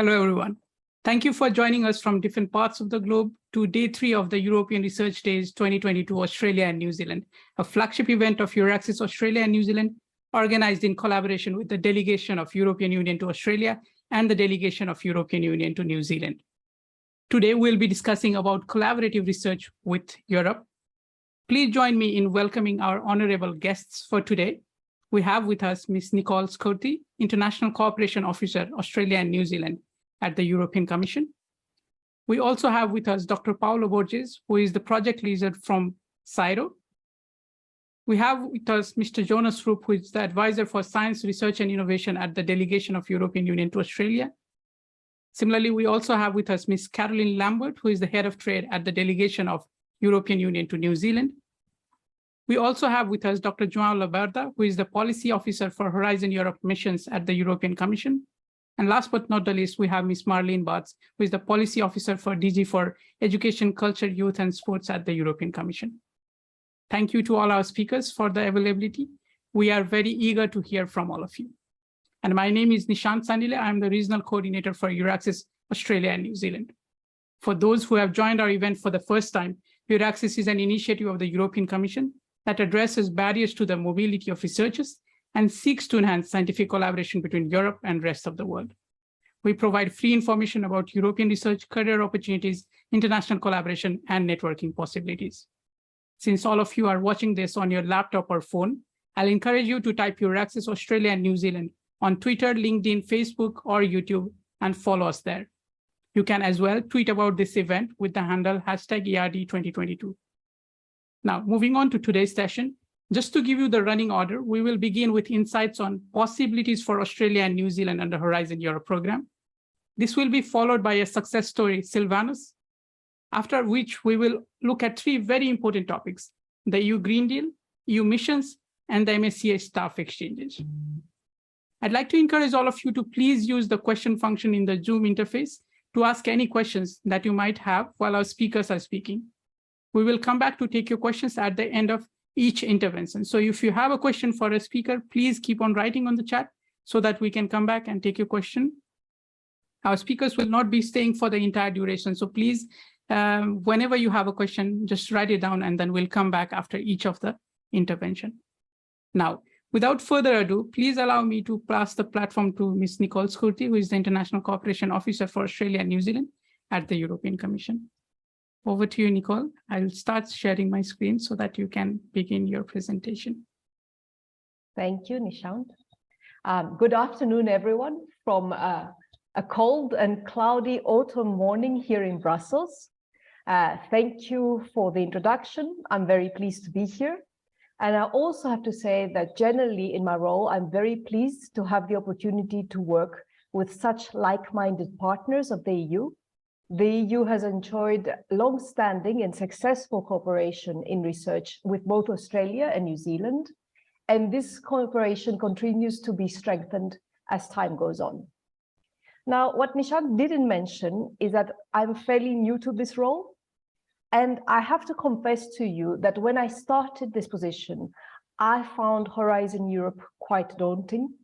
Hello, everyone. Thank you for joining us from different parts of the globe to day 3 of the European Research Days 2022 Australia and New Zealand, a flagship event of Euraxess Australia and New Zealand, organized in collaboration with the Delegation of European Union to Australia and the Delegation of European Union to New Zealand. Today, we'll be discussing about collaborative research with Europe. Please join me in welcoming our honorable guests for today. We have with us Ms. Nicole Scourti, International Cooperation Officer, Australia and New Zealand at the European Commission. We also have with us Dr. Paolo Borges, who is the project leader from CSIRO. We have with us Mr. Jonas Rupp, who is the advisor for science, research, and innovation at the Delegation of European Union to Australia. Similarly, we also have with us Ms. Caroline Lambert, who is the head of trade at the Delegation of European Union to New Zealand. We also have with us Dr. João Labarda, who is the policy officer for Horizon Europe missions at the European Commission. And last but not the least, we have Ms. Marlene Bartz, who is the policy officer for DG for Education, Culture, Youth, and Sports at the European Commission. Thank you to all our speakers for the availability. We are very eager to hear from all of you. And my name is Nishant Sandile. I'm the regional coordinator for Euraxess Australia and New Zealand. For those who have joined our event for the first time, Euraxess is an initiative of the European Commission that addresses barriers to the mobility of researchers and seeks to enhance scientific collaboration between Europe and the rest of the world. We provide free information about European research, career opportunities, international collaboration, and networking possibilities. Since all of you are watching this on your laptop or phone, I'll encourage you to type Euraxess Australia and New Zealand on Twitter, LinkedIn, Facebook, or YouTube, and follow us there. You can as well tweet about this event with the handle #ERD2022. Now, moving on to today's session, just to give you the running order, we will begin with insights on possibilities for Australia and New Zealand under Horizon Europe program. This will be followed by a success story, Silvanus, after which we will look at 3 very important topics: the EU Green Deal, EU missions, and the MSCA staff exchanges. I'd like to encourage all of you to please use the question function in the Zoom interface to ask any questions that you might have while our speakers are speaking. We will come back to take your questions at the end of each intervention. So if you have a question for a speaker, please keep on writing on the chat so that we can come back and take your question. Our speakers will not be staying for the entire duration. So please, whenever you have a question, just write it down and then we'll come back after each of the intervention. Now, without further ado, please allow me to pass the platform to Ms. Nicole Scourti, who is the International Cooperation Officer for Australia and New Zealand at the European Commission. Over to you, Nicole. I'll start sharing my screen so that you can begin your presentation. Thank you, Nishant. Good afternoon, everyone, from a cold and cloudy autumn morning here in Brussels. Thank you for the introduction. I'm very pleased to be here. And I also have to say that generally in my role, I'm very pleased to have the opportunity to work with such like-minded partners of the EU. The EU has enjoyed long-standing and successful cooperation in research with both Australia and New Zealand, and this cooperation continues to be strengthened as time goes on. Now, what Nishant didn't mention is that I'm fairly new to this role, and I have to confess to you that when I started this position, I found Horizon Europe quite daunting.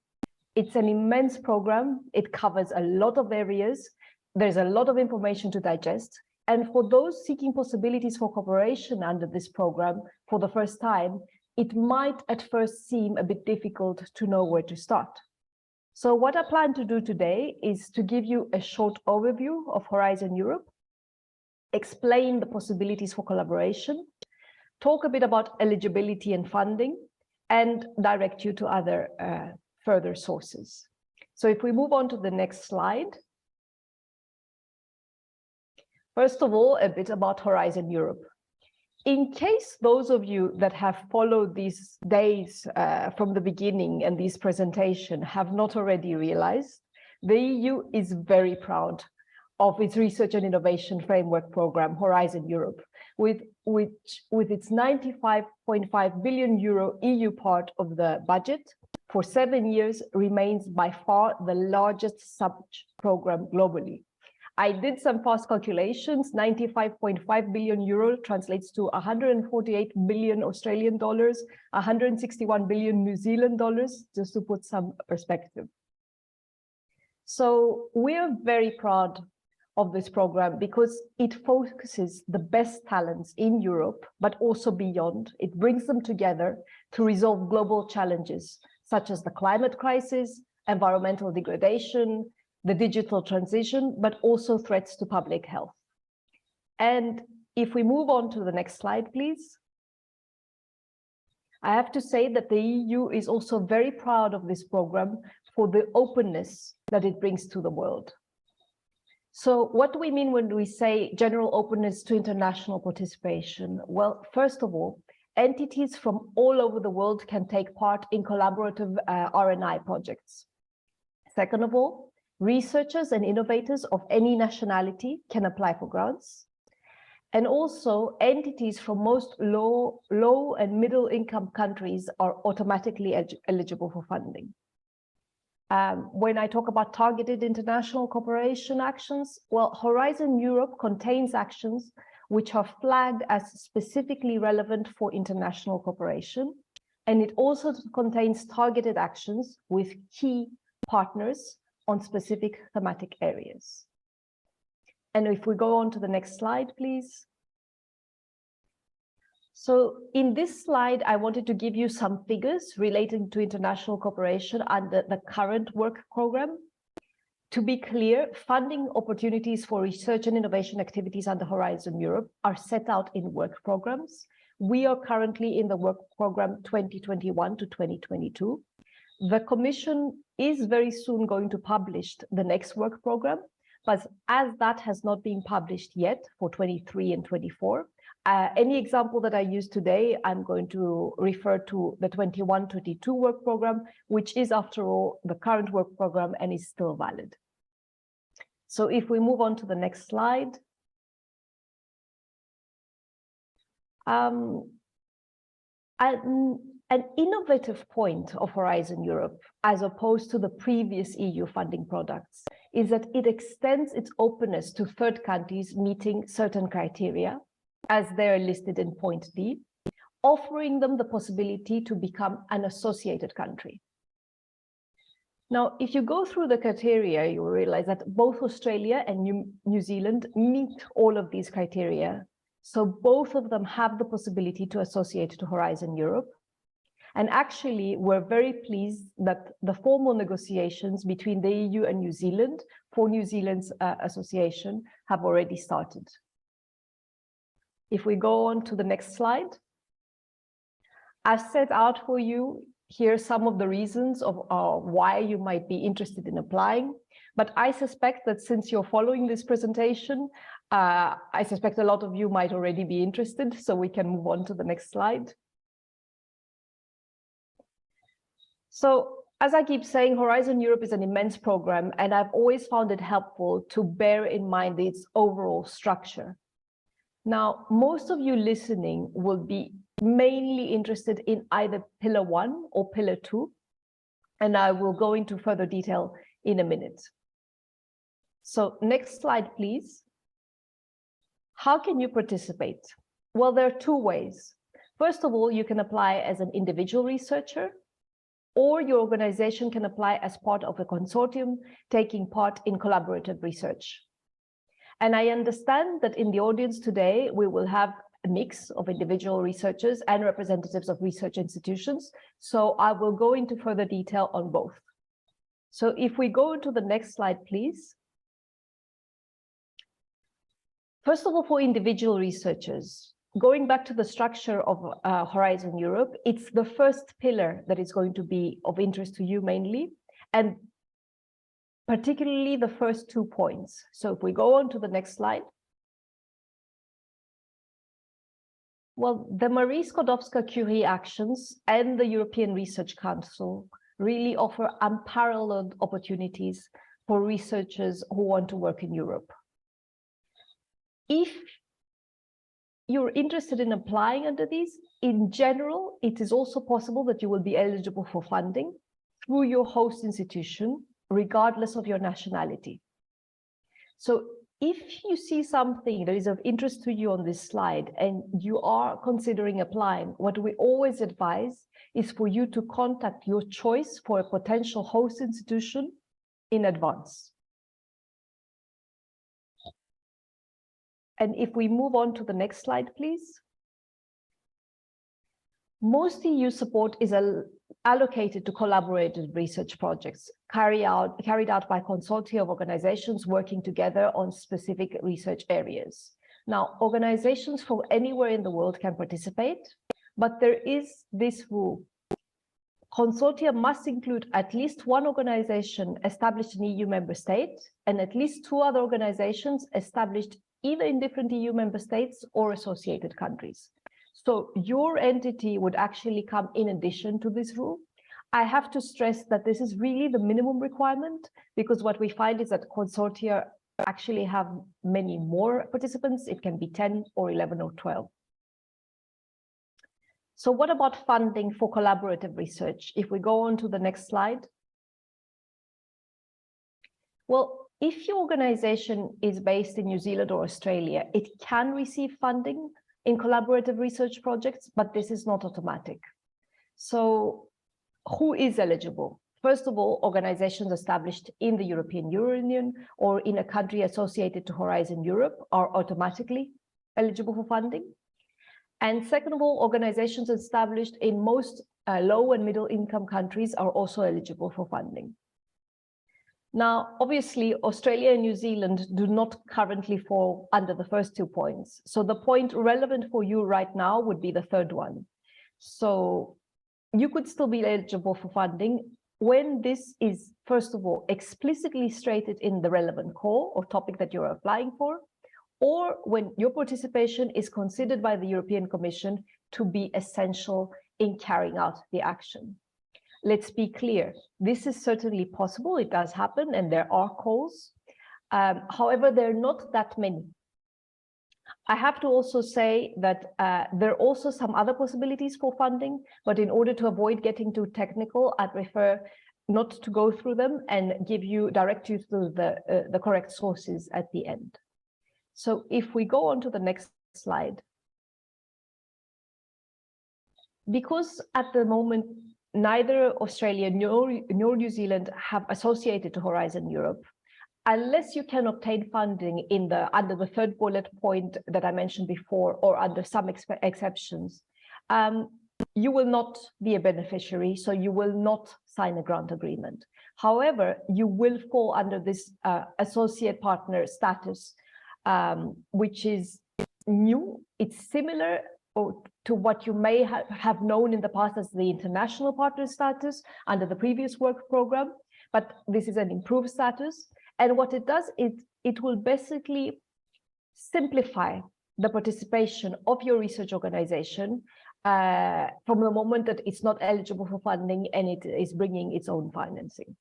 It's an immense program. It covers a lot of areas. There's a lot of information to digest. And for those seeking possibilities for cooperation under this program for the first time, it might at first seem a bit difficult to know where to start. So what I plan to do today is to give you a short overview of Horizon Europe, explain the possibilities for collaboration, talk a bit about eligibility and funding, and direct you to other further sources. So if we move on to the next slide. First of all, a bit about Horizon Europe. In case those of you that have followed these days from the beginning and this presentation have not already realized, the EU is very proud of its research and innovation framework program, Horizon Europe, with its 95.5 billion euro EU part of the budget for 7 years remains by far the largest such program globally. I did some fast calculations. 95.5 billion euro translates to 148 billion Australian dollars, 161 billion New Zealand dollars, just to put some perspective. So we're very proud of this program because it focuses the best talents in Europe, but also beyond. It brings them together to resolve global challenges, such as the climate crisis, environmental degradation, the digital transition, but also threats to public health. And if we move on to the next slide, please. I have to say that the EU is also very proud of this program for the openness that it brings to the world. So what do we mean when we say general openness to international participation? Well, first of all, entities from all over the world can take part in collaborative R&I projects. Second of all, researchers and innovators of any nationality can apply for grants. And also entities from most low and middle income countries are automatically eligible for funding. When I talk about targeted international cooperation actions, well, Horizon Europe contains actions which are flagged as specifically relevant for international cooperation. And it also contains targeted actions with key partners on specific thematic areas. And if we go on to the next slide, please. So in this slide, I wanted to give you some figures relating to international cooperation under the current work program. To be clear, funding opportunities for research and innovation activities under Horizon Europe are set out in work programs. We are currently in the work program 2021 to 2022. The Commission is very soon going to publish the next work program, but as that has not been published yet for 23 and 24, any example that I use today, I'm going to refer to the 21-22 work program, which is, after all, the current work program and is still valid. So if we move on to the next slide. An innovative point of Horizon Europe, as opposed to the previous EU funding products, is that it extends its openness to third countries meeting certain criteria, as they're listed in point D, offering them the possibility to become an associated country. Now, if you go through the criteria, you will realize that both Australia and New Zealand meet all of these criteria. So both of them have the possibility to associate to Horizon Europe. And actually, we're very pleased that the formal negotiations between the EU and New Zealand for New Zealand's association have already started. If we go on to the next slide, I've set out for you here some of the reasons of why you might be interested in applying. But I suspect that since you're following this presentation, I suspect a lot of you might already be interested, so we can move on to the next slide. So, as I keep saying, Horizon Europe is an immense program, and I've always found it helpful to bear in mind its overall structure. Now, most of you listening will be mainly interested in either Pillar 1 or Pillar 2, and I will go into further detail in a minute. So next slide, please. How can you participate? Well, there are two ways. First of all, you can apply as an individual researcher, or your organization can apply as part of a consortium taking part in collaborative research. And I understand that in the audience today, we will have a mix of individual researchers and representatives of research institutions. So I will go into further detail on both. So if we go to the next slide, please. First of all, for individual researchers, going back to the structure of Horizon Europe, it's the first pillar that is going to be of interest to you mainly, and particularly the first 2 points. So if we go on to the next slide. Well, the Marie Sklodowska-Curie actions and the European Research Council really offer unparalleled opportunities for researchers who want to work in Europe. If you're interested in applying under these, in general, it is also possible that you will be eligible for funding through your host institution, regardless of your nationality. So if you see something that is of interest to you on this slide and you are considering applying, what we always advise is for you to contact your choice for a potential host institution in advance. And if we move on to the next slide, please. Most EU support is allocated to collaborative research projects carried out by consortia of organizations working together on specific research areas. Now, organizations from anywhere in the world can participate, but there is this rule. Consortia must include at least one organization established in EU member state and at least 2 other organizations established either in different EU member states or associated countries. So your entity would actually come in addition to this rule. I have to stress that this is really the minimum requirement, because what we find is that consortia actually have many more participants. It can be 10 or 11 or 12. So what about funding for collaborative research? If we go on to the next slide. Well, if your organization is based in New Zealand or Australia, it can receive funding in collaborative research projects, but this is not automatic. So who is eligible? First of all, organizations established in the European Union or in a country associated to Horizon Europe are automatically eligible for funding. And second of all, organizations established in most low and middle income countries are also eligible for funding. Now, obviously, Australia and New Zealand do not currently fall under the first 2 points. So the point relevant for you right now would be the third one. So you could still be eligible for funding when this is, first of all, explicitly stated in the relevant call or topic that you're applying for, or when your participation is considered by the European Commission to be essential in carrying out the action. Let's be clear, this is certainly possible, it does happen, and there are calls. However, there are not that many. I have to also say that there are also some other possibilities for funding, but in order to avoid getting too technical, I prefer not to go through them and direct you to the correct sources at the end. So if we go on to the next slide. Because at the moment, neither Australia nor New Zealand have associated to Horizon Europe, unless you can obtain funding under the third bullet point that I mentioned before, or under some exceptions, you will not be a beneficiary, so you will not sign a grant agreement. However, you will fall under this associate partner status, which is new. It's similar to what you may have known in the past as the international partner status under the previous work program, but this is an improved status. And what it does, it will basically simplify the participation of your research organization from the moment that it's not eligible for funding and it is bringing its own financing.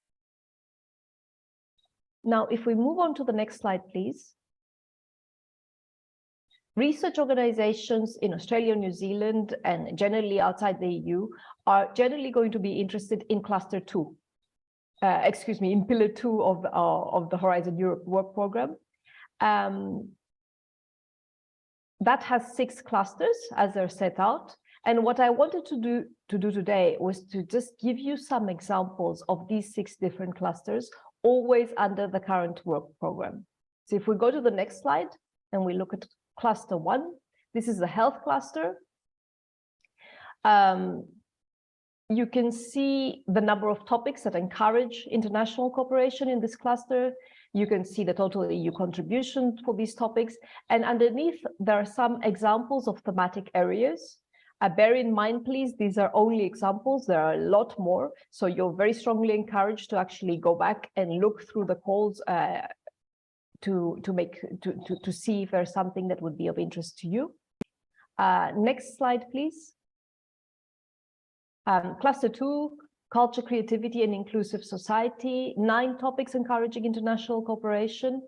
Now, if we move on to the next slide, please. Research organizations in Australia, New Zealand, and generally outside the EU are generally going to be interested in cluster 2. In pillar 2 of the Horizon Europe work program. That has 6 clusters as they're set out. And what I wanted to do today was to just give you some examples of these 6 different clusters, always under the current work program. So if we go to the next slide and we look at cluster 1, this is the health cluster. You can see the number of topics that encourage international cooperation in this cluster. You can see the total EU contribution for these topics. And underneath, there are some examples of thematic areas. Bear in mind, please, these are only examples. There are a lot more. So you're very strongly encouraged to actually go back and look through the calls to see if there's something that would be of interest to you. Next slide, please. Cluster 2, culture, creativity, and inclusive society. 9 topics encouraging international cooperation.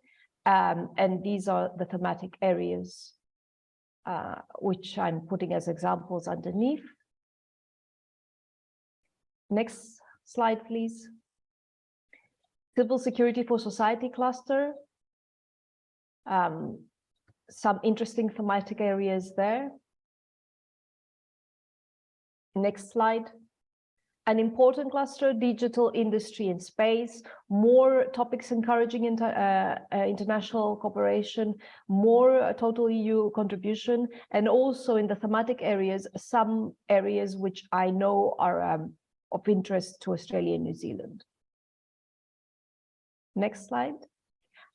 And these are the thematic areas which I'm putting as examples underneath. Next slide, please. Civil security for society cluster. Some interesting thematic areas there. Next slide. An important cluster, digital, industry and space, more topics encouraging international cooperation, more total EU contribution, and also in the thematic areas, some areas which I know are of interest to Australia and New Zealand. Next slide.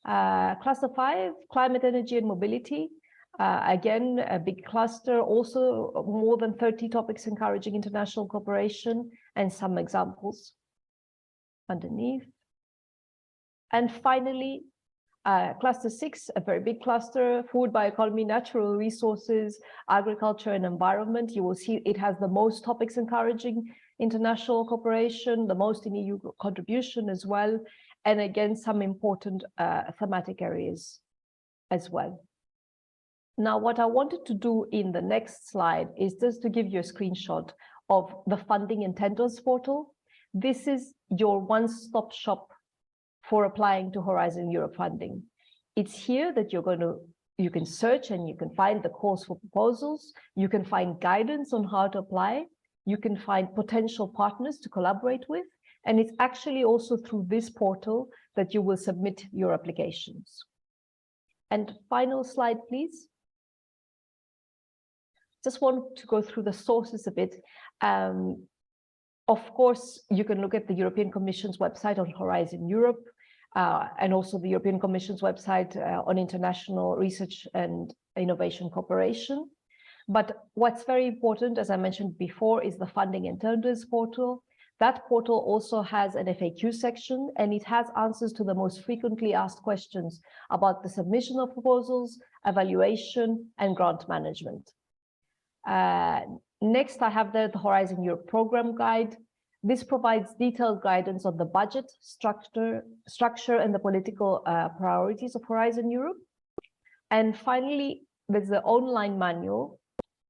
Cluster 5, climate, energy and mobility. Again, a big cluster, also more than 30 topics encouraging international cooperation, and some examples underneath. And finally, cluster 6, a very big cluster, food, bioeconomy, natural resources, agriculture and environment. You will see it has the most topics encouraging international cooperation, the most in EU contribution as well, and again, some important thematic areas as well. Now, what I wanted to do in the next slide is just to give you a screenshot of the funding and tenders portal. This is your one-stop shop for applying to Horizon Europe funding. It's here that you can search and you can find the calls for proposals. You can find guidance on how to apply. You can find potential partners to collaborate with. And it's actually also through this portal that you will submit your applications. And final slide, please. Just want to go through the sources a bit. Of course, you can look at the European Commission's website on Horizon Europe, and also the European Commission's website on international research and innovation cooperation. But what's very important, as I mentioned before, is the funding and tenders portal. That portal also has an FAQ section, and it has answers to the most frequently asked questions about the submission of proposals, evaluation, and grant management. Next, I have the Horizon Europe program guide. This provides detailed guidance on the budget, structure and the political priorities of Horizon Europe. And finally, there's the online manual.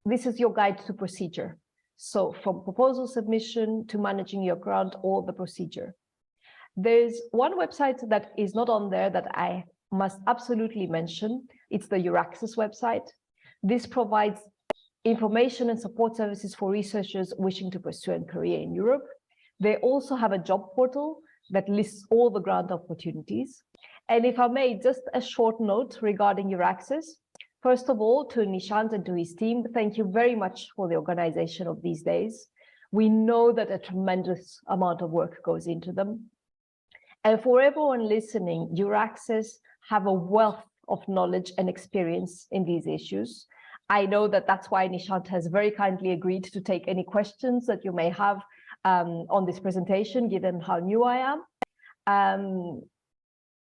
This is your guide to procedure. So from proposal submission to managing your grant, all the procedure. There's one website that is not on there that I must absolutely mention. It's the Euraxess website. This provides information and support services for researchers wishing to pursue a career in Europe. They also have a job portal that lists all the grant opportunities. And if I may, just a short note regarding Euraxess. First of all, to Nishant and to his team, thank you very much for the organization of these days. We know that a tremendous amount of work goes into them. And for everyone listening, Euraxess have a wealth of knowledge and experience in these issues. I know that that's why Nishant has very kindly agreed to take any questions that you may have on this presentation, given how new I am.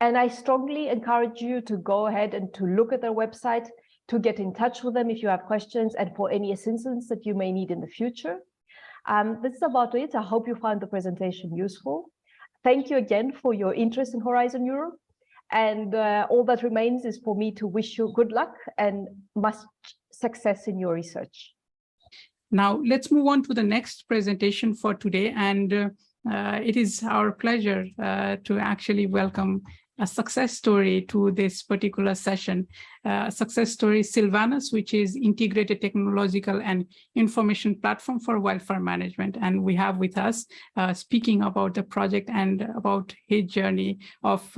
And I strongly encourage you to go ahead and to look at their website, to get in touch with them if you have questions and for any assistance that you may need in the future. This is about it. I hope you found the presentation useful. Thank you again for your interest in Horizon Europe. And all that remains is for me to wish you good luck and much success in your research. Now, let's move on to the next presentation for today. And it is our pleasure to actually welcome a success story to this particular session. Success story Sylvanus, which is integrated technological and information platform for wildfire management. And we have with us speaking about the project and about his journey of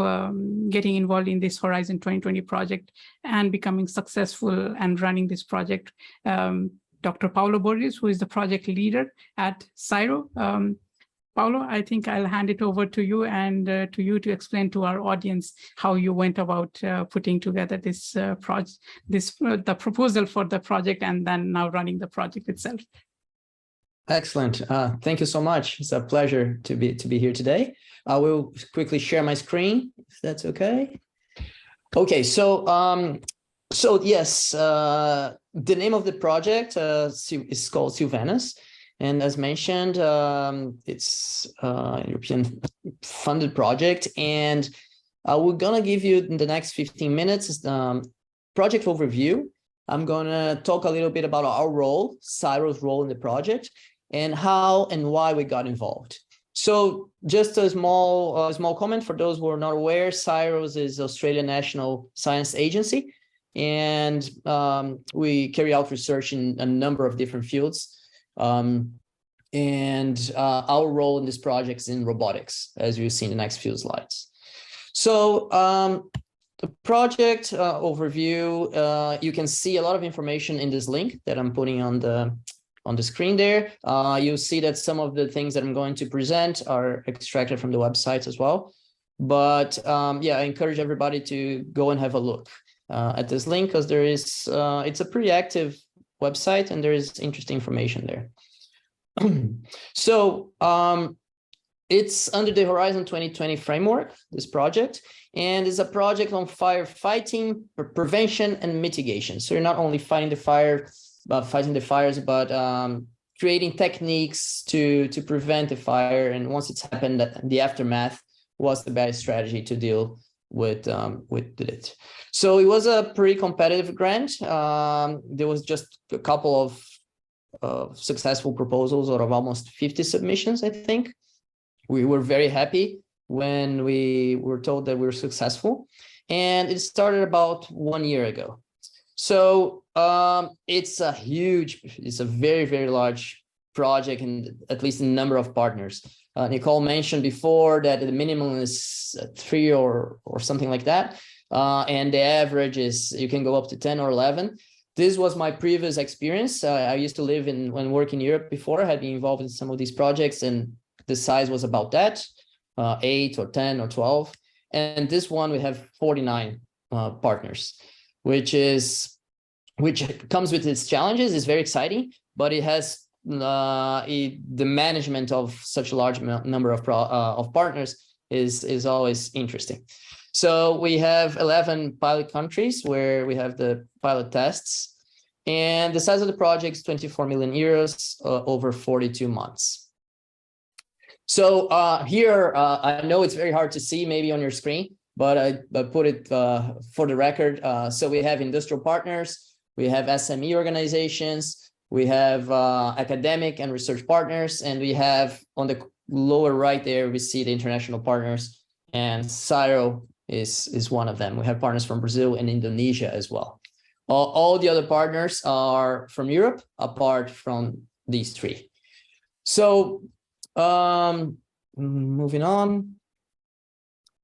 getting involved in this Horizon 2020 project and becoming successful and running this project. Dr. Paulo Borges, who is the project leader at CSIRO. Paulo, I think I'll hand it over to you and to you to explain to our audience how you went about putting together this project, the proposal for the project, and then now running the project itself. Excellent. Thank you so much. It's a pleasure to be here today. I will quickly share my screen, if that's okay. Okay, so yes, the name of the project is called Sylvanus. And as mentioned, it's a European funded project. And we're going to give you in the next 15 minutes project overview. I'm going to talk a little bit about our role, CSIRO's role in the project, and how and why we got involved. So just a small comment for those who are not aware, CSIRO is Australian National Science Agency, and we carry out research in a number of different fields. and our role in this project is in robotics, as you'll see in the next few slides. So the project overview, you can see a lot of information in this link that I'm putting on the screen there. You'll see that some of the things that I'm going to present are extracted from the website as well. But yeah, I encourage everybody to go and have a look at this link, because there is, it's a pretty active website and there is interesting information there. So it's under the Horizon 2020 framework, this project, and it's a project on firefighting, prevention, and mitigation. So you're not only fighting the fires, but creating techniques to prevent the fire. And once it's happened, the aftermath, what's the best strategy to deal with it. So it was a pretty competitive grant. There was just a couple of successful proposals out of almost 50 submissions, I think. We were very happy when we were told that we were successful, and it started about 1 year ago. So it's a very, very large project, and at least a number of partners. Nicole mentioned before that the minimum is 3 or something like that. And the average is, you can go up to 10 or 11. This was my previous experience. I used to live and work in Europe before. I had been involved in some of these projects, and the size was about that, 8 or 10 or 12. And this one, we have 49 partners, which comes with its challenges. It's very exciting, but it has the management of such a large number of partners is always interesting. So we have 11 pilot countries where we have the pilot tests, and the size of the project is 24 million euros over 42 months. So here, I know it's very hard to see maybe on your screen, but I put it for the record. So we have industrial partners, we have SME organizations, we have academic and research partners, and we have on the lower right there, we see the international partners, and CSIRO is one of them. We have partners from Brazil and Indonesia as well. All the other partners are from Europe, apart from these three. So moving on.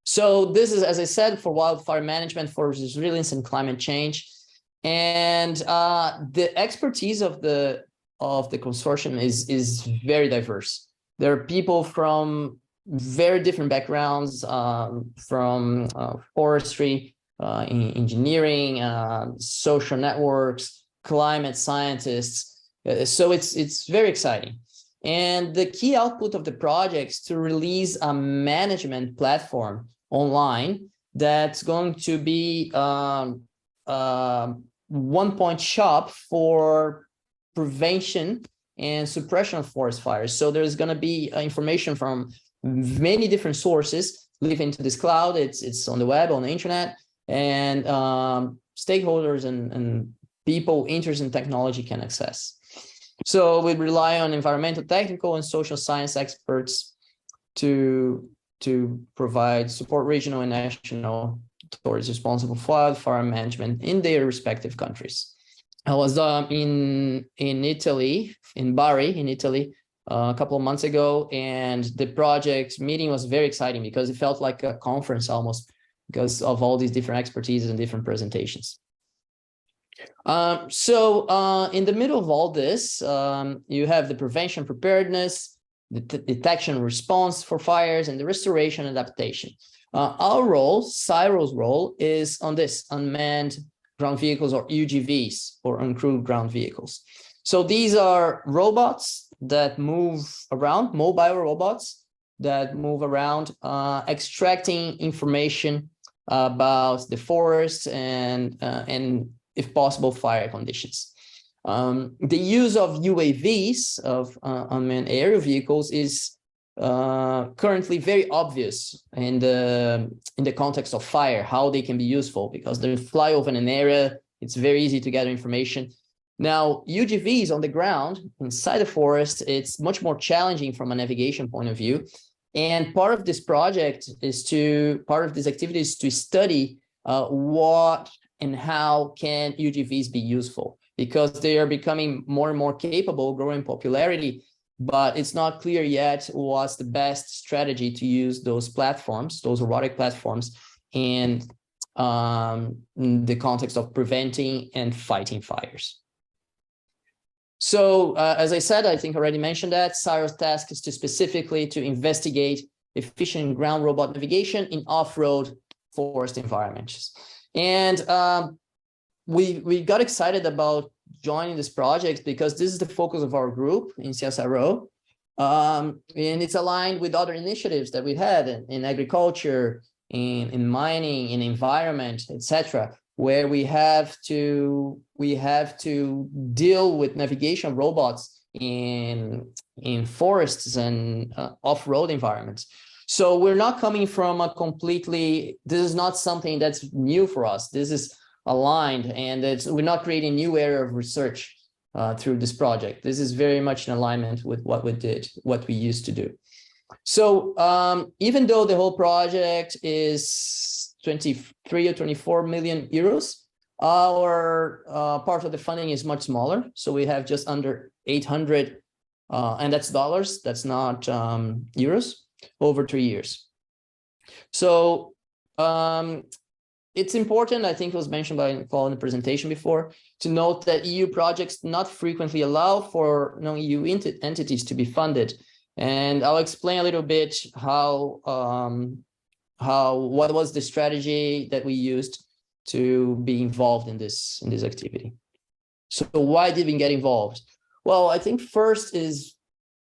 So this is, as I said, for wildfire management, for resilience and climate change. And the expertise of the consortium is very diverse. There are people from very different backgrounds, from forestry, engineering, social networks, climate scientists. So it's very exciting. And the key output of the project is to release a management platform online that's going to be one-point shop for prevention and suppression of forest fires. So there's going to be information from many different sources live into this cloud. It's on the web, on the internet, and stakeholders and people interested in technology can access. So we rely on environmental, technical, and social science experts to provide support regional and national authorities responsible for wildfire management in their respective countries. I was in Italy, in Bari, in Italy, a couple of months ago, and the project meeting was very exciting because it felt like a conference almost, because of all these different expertises and different presentations. So in the middle of all this, you have the prevention, preparedness, the detection, response for fires, and the restoration and adaptation. Our role, CSIRO's role, is on this unmanned ground vehicles, or UGVs, or uncrewed ground vehicles. So these are robots that move around, mobile robots that move around, extracting information about the forest and if possible, fire conditions. The use of UAVs, of unmanned aerial vehicles, is currently very obvious in the context of fire, how they can be useful, because they fly over an area, it's very easy to gather information. Now, UGVs on the ground, inside the forest, it's much more challenging from a navigation point of view. And part of this project is part of this activity is to study what and how can UGVs be useful, because they are becoming more and more capable, growing popularity. but it's not clear yet what's the best strategy to use those platforms, those robotic platforms, in the context of preventing and fighting fires. So as I said, I think I already mentioned that CSIRO's task is to specifically to investigate efficient ground robot navigation in off-road forest environments. And we got excited about joining this project because this is the focus of our group in CSIRO. And it's aligned with other initiatives that we've had in agriculture, in mining, in environment, etc., where we have to deal with navigation robots in forests and off-road environments. So we're not coming from a completely, this is not something that's new for us. This is aligned, and we're not creating a new area of research through this project. This is very much in alignment with what we used to do. So even though the whole project is 23 or 24 million euros, our part of the funding is much smaller. So we have just under 800, and that's dollars, that's not euros, over 3 years. So it's important, I think it was mentioned by Nicole in the presentation before, to note that EU projects not frequently allow for non-EU entities to be funded. And I'll explain a little bit what was the strategy that we used to be involved in this activity. So why did we get involved? Well, I think first is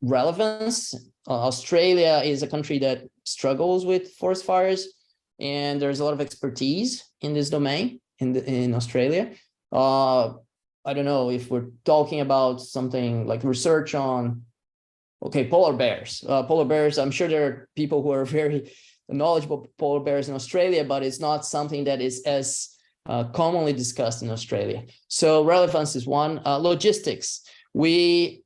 relevance. Australia is a country that struggles with forest fires, and there's a lot of expertise in this domain in Australia. I don't know if we're talking about something like research on, okay, polar bears. Polar bears, I'm sure there are people who are very knowledgeable polar bears in Australia, but it's not something that is as commonly discussed in Australia. So relevance is one. Logistics. We've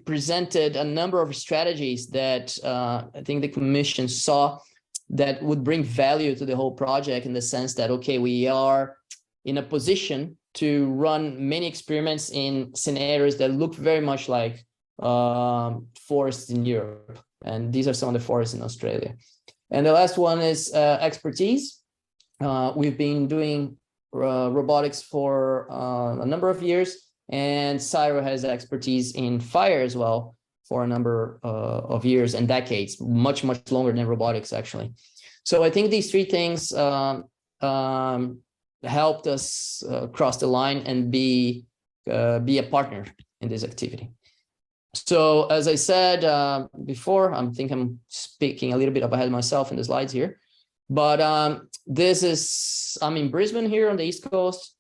presented a number of strategies that I think the Commission saw that would bring value to the whole project, in the sense that, okay, we are in a position to run many experiments in scenarios that look very much like forests in Europe. And these are some of the forests in Australia. And the last one is expertise. We've been doing robotics for a number of years, and CSIRO has expertise in fire as well for a number of years and decades, much longer than robotics, actually. So I think these three things helped us cross the line and be a partner in this activity. So as I said before, I think I'm speaking a little bit ahead of myself in the slides here, but I'm in Brisbane here on the east coast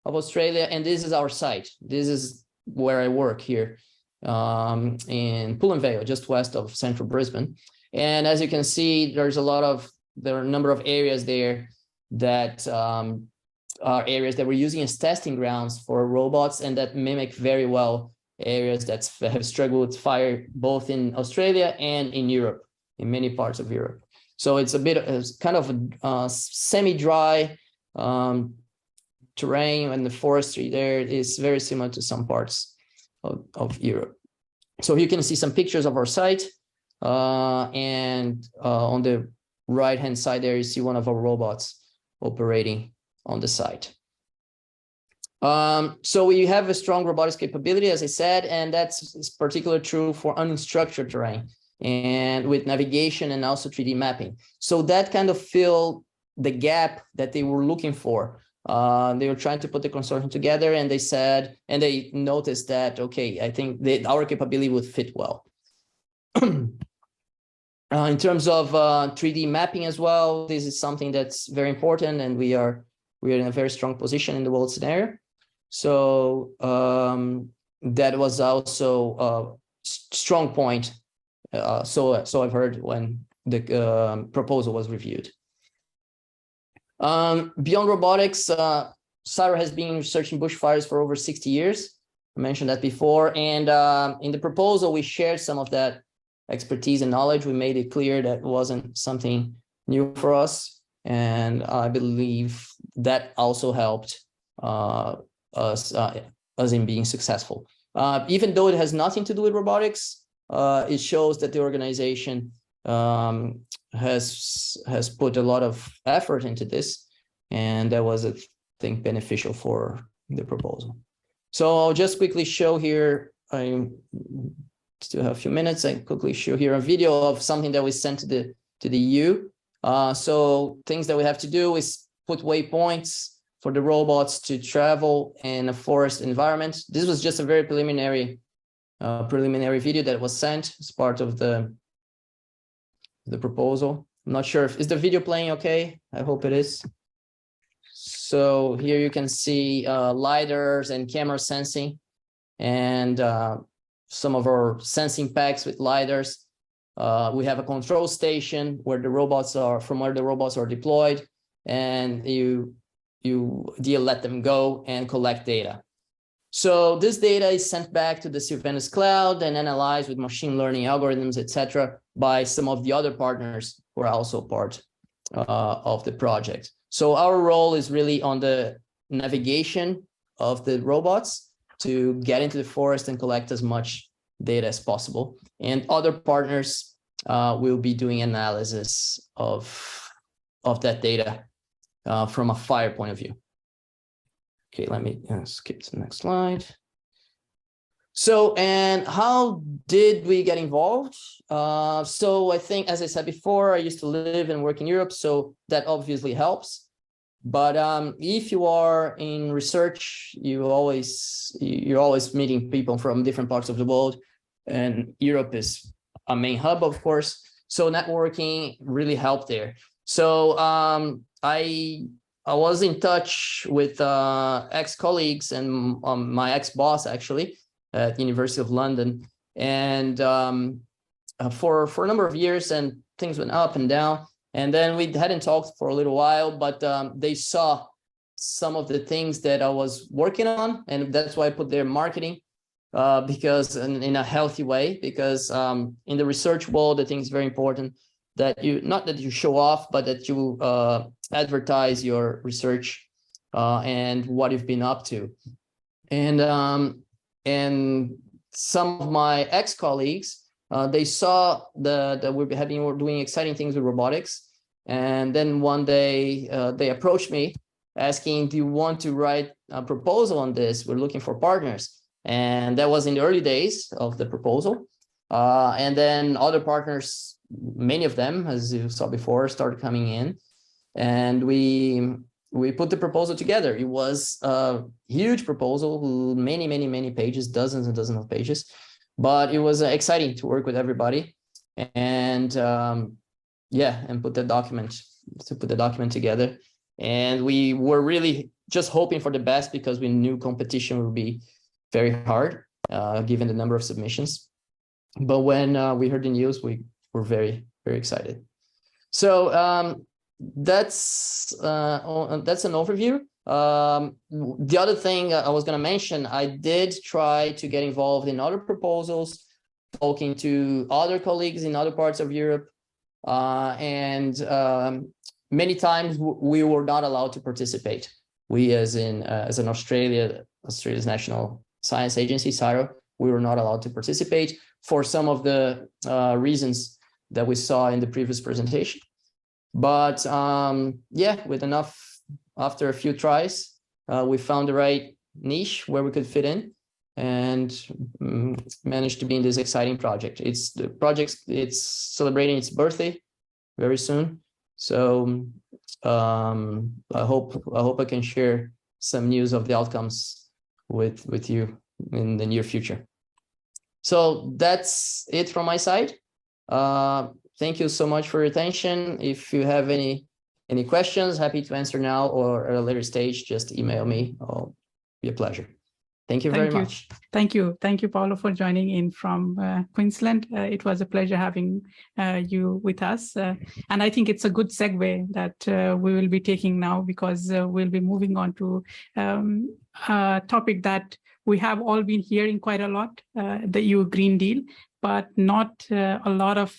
of Australia, and this is our site. This is where I work here in Pullen Vale, just west of central Brisbane. And as you can see, there are a number of areas there that are areas that we're using as testing grounds for robots, and that mimic very well areas that have struggled with fire both in Australia and in Europe, in many parts of Europe. So it's kind of a semi-dry terrain, and the forestry there is very similar to some parts of Europe. So you can see some pictures of our site, and on the right-hand side there, you see one of our robots operating on the site. So we have a strong robotics capability, as I said, and that's particularly true for unstructured terrain and with navigation and also 3D mapping. So that kind of filled the gap that they were looking for. They were trying to put the consortium together, and they noticed that, okay, I think our capability would fit well. In terms of 3D mapping as well, this is something that's very important, and we are in a very strong position in the world scenario. So that was also a strong point. So I've heard when the proposal was reviewed. Beyond robotics, CSIRO has been researching bushfires for over 60 years. I mentioned that before. And in the proposal, we shared some of that expertise and knowledge. We made it clear that it wasn't something new for us. And I believe that also helped us in being successful. Even though it has nothing to do with robotics, it shows that the organization has put a lot of effort into this, and that was, I think, beneficial for the proposal. So I'll just quickly show here, I still have a few minutes, I quickly show here a video of something that we sent to the EU. So things that we have to do is put waypoints for the robots to travel in a forest environment. This was just a very preliminary video that was sent as part of the proposal. I'm not sure is the video playing okay? I hope it is. So here you can see lidars and camera sensing, and some of our sensing packs with lidars. We have a control station where the robots are deployed, and you let them go and collect data. So this data is sent back to the Sylvanus cloud and analyzed with machine learning algorithms, etc., by some of the other partners who are also part of the project. So our role is really on the navigation of the robots to get into the forest and collect as much data as possible. And other partners will be doing analysis of that data from a fire point of view. Okay, let me skip to the next slide. So, and how did we get involved? So I think, as I said before, I used to live and work in Europe, so that obviously helps. But if you are in research, you're always meeting people from different parts of the world, and Europe is a main hub, of course. So networking really helped there. So I was in touch with ex-colleagues and my ex-boss, actually, at the University of London. And for a number of years, and things went up and down. And then we hadn't talked for a little while, but they saw some of the things that I was working on. And that's why I put their marketing, because in a healthy way, because in the research world, I think it's very important that not that you show off, but that you advertise your research and what you've been up to. And some of my ex-colleagues, they saw that we're doing exciting things with robotics. And then one day they approached me asking, do you want to write a proposal on this? We're looking for partners. And that was in the early days of the proposal. And then other partners, many of them, as you saw before, started coming in. And we put the proposal together. It was a huge proposal, many pages, dozens and dozens of pages. But it was exciting to work with everybody, and and put the document together. And we were really just hoping for the best, because we knew competition would be very hard, given the number of submissions. But when we heard the news, we were very excited. So that's an overview. The other thing I was going to mention, I did try to get involved in other proposals, talking to other colleagues in other parts of Europe, and many times we were not allowed to participate. We, as an Australia's National Science Agency, SARO, we were not allowed to participate for some of the reasons that we saw in the previous presentation. But with after a few tries, we found the right niche where we could fit in, and managed to be in this exciting project. It's celebrating its birthday very soon. So I hope I can share some news of the outcomes with you in the near future. So that's it from my side. Thank you so much for your attention. If you have any questions, happy to answer now, or at a later stage, just email me. It'll be a pleasure. Thank you very much. Thank you, Paulo, for joining in from Queensland. It was a pleasure having you with us. And I think it's a good segue that we will be taking now, because we'll be moving on to a topic that we have all been hearing quite a lot, the EU Green Deal. but not a lot of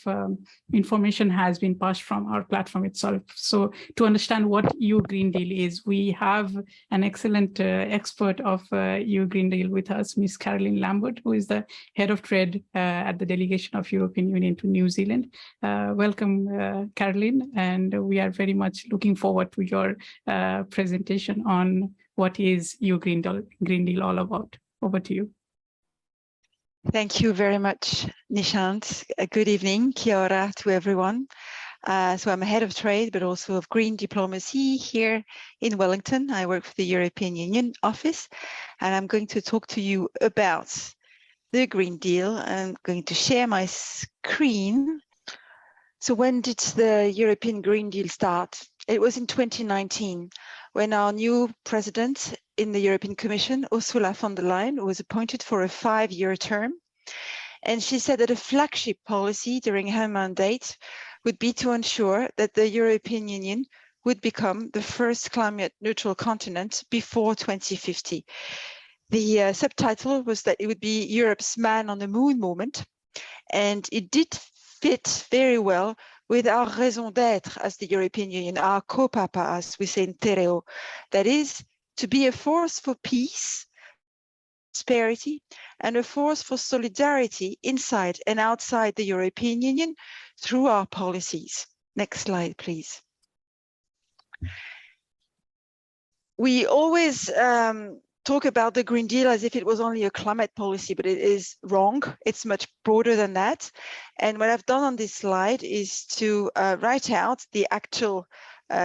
information has been passed from our platform itself. So to understand what EU Green Deal is, we have an excellent expert of EU Green Deal with us, Ms. Caroline Lambert, who is the head of trade at the Delegation of European Union to New Zealand. Welcome, Caroline, and we are very much looking forward to your presentation on what is EU Green Deal all about. Over to you. Thank you very much, Nishant. Good evening, kia ora to everyone. So I'm a head of trade, but also of green diplomacy here in Wellington. I work for the European Union office, and I'm going to talk to you about the Green Deal. I'm going to share my screen. So when did the European Green Deal start? It was in 2019, when our new president in the European Commission, Ursula von der Leyen, was appointed for a 5-year term. And she said that a flagship policy during her mandate would be to ensure that the European Union would become the first climate neutral continent before 2050. The subtitle was that it would be Europe's man on the moon moment. And it did fit very well with our raison d'être as the European Union, our kaupapa, as we say in Te Reo, that is to be a force for peace, prosperity, and a force for solidarity inside and outside the European Union through our policies. Next slide, please. We always talk about the Green Deal as if it was only a climate policy, but it is wrong. It's much broader than that. And what I've done on this slide is to write out the actual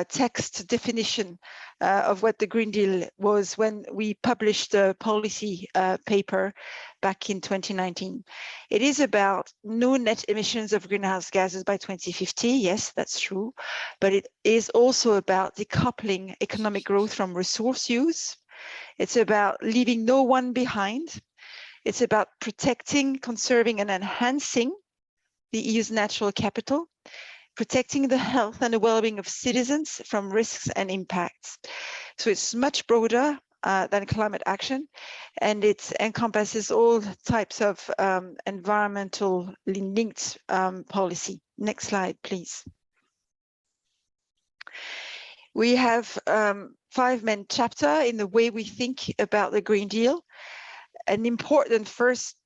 text definition of what the Green Deal was when we published the policy paper back in 2019. It is about no net emissions of greenhouse gases by 2050. Yes, that's true. But it is also about decoupling economic growth from resource use. It's about leaving no one behind. It's about protecting, conserving, and enhancing the EU's natural capital, protecting the health and the well-being of citizens from risks and impacts. So it's much broader than climate action, and it encompasses all types of environmentally linked policy. Next slide, please. We have 5 main chapters in the way we think about the Green Deal. An important first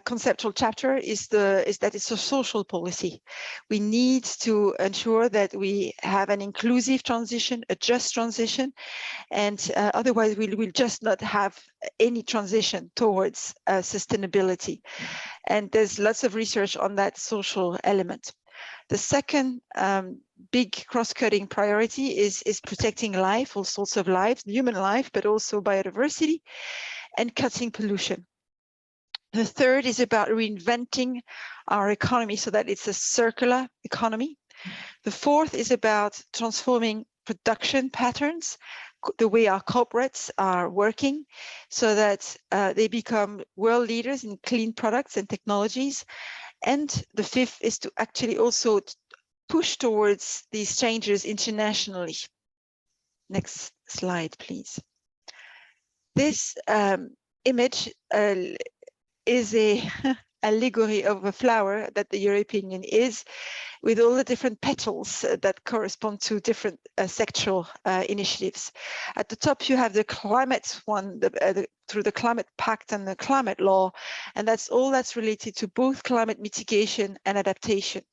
conceptual chapter is that it's a social policy. We need to ensure that we have an inclusive transition, a just transition, and otherwise we will just not have any transition towards sustainability. And there's lots of research on that social element. The second big cross-cutting priority is protecting life, all sorts of lives, human life, but also biodiversity, and cutting pollution. The third is about reinventing our economy so that it's a circular economy. The fourth is about transforming production patterns, the way our corporates are working, so that they become world leaders in clean products and technologies. And the fifth is to actually also push towards these changes internationally. Next slide, please. This image is a allegory of a flower that the European Union is, with all the different petals that correspond to different sectoral initiatives. At the top, you have the climate one, through the Climate Pact and the Climate Law, and that's all that's related to both climate mitigation and adaptation.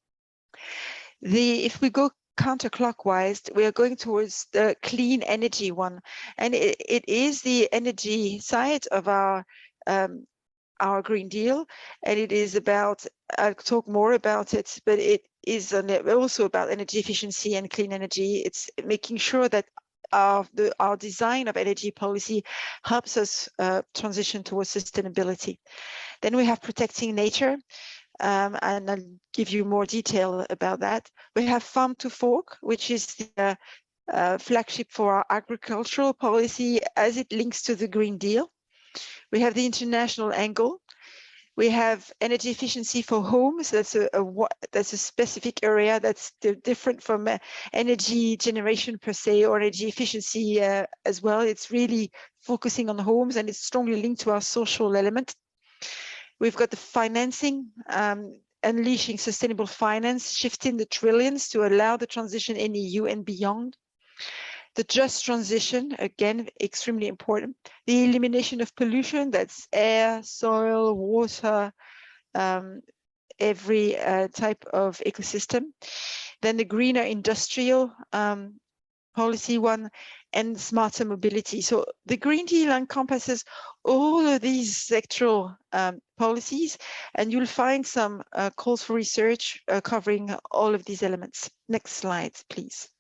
If we go counterclockwise, we are going towards the clean energy one, and it is the energy side of our Green Deal, and it is about, I'll talk more about it, but it is also about energy efficiency and clean energy. It's making sure that our design of energy policy helps us transition towards sustainability. Then we have protecting nature, and I'll give you more detail about that. We have farm to fork, which is the flagship for our agricultural policy as it links to the Green Deal. We have the international angle. We have energy efficiency for homes. That's a specific area that's different from energy generation per se, or energy efficiency as well. It's really focusing on homes, and it's strongly linked to our social element. We've got the financing, unleashing sustainable finance, shifting the trillions to allow the transition in EU and beyond. The just transition, again, extremely important. The elimination of pollution, that's air, soil, water, every type of ecosystem. Then the greener industrial policy one, and smarter mobility. So the Green Deal encompasses all of these sectoral policies, and you'll find some calls for research covering all of these elements. Next slide, please.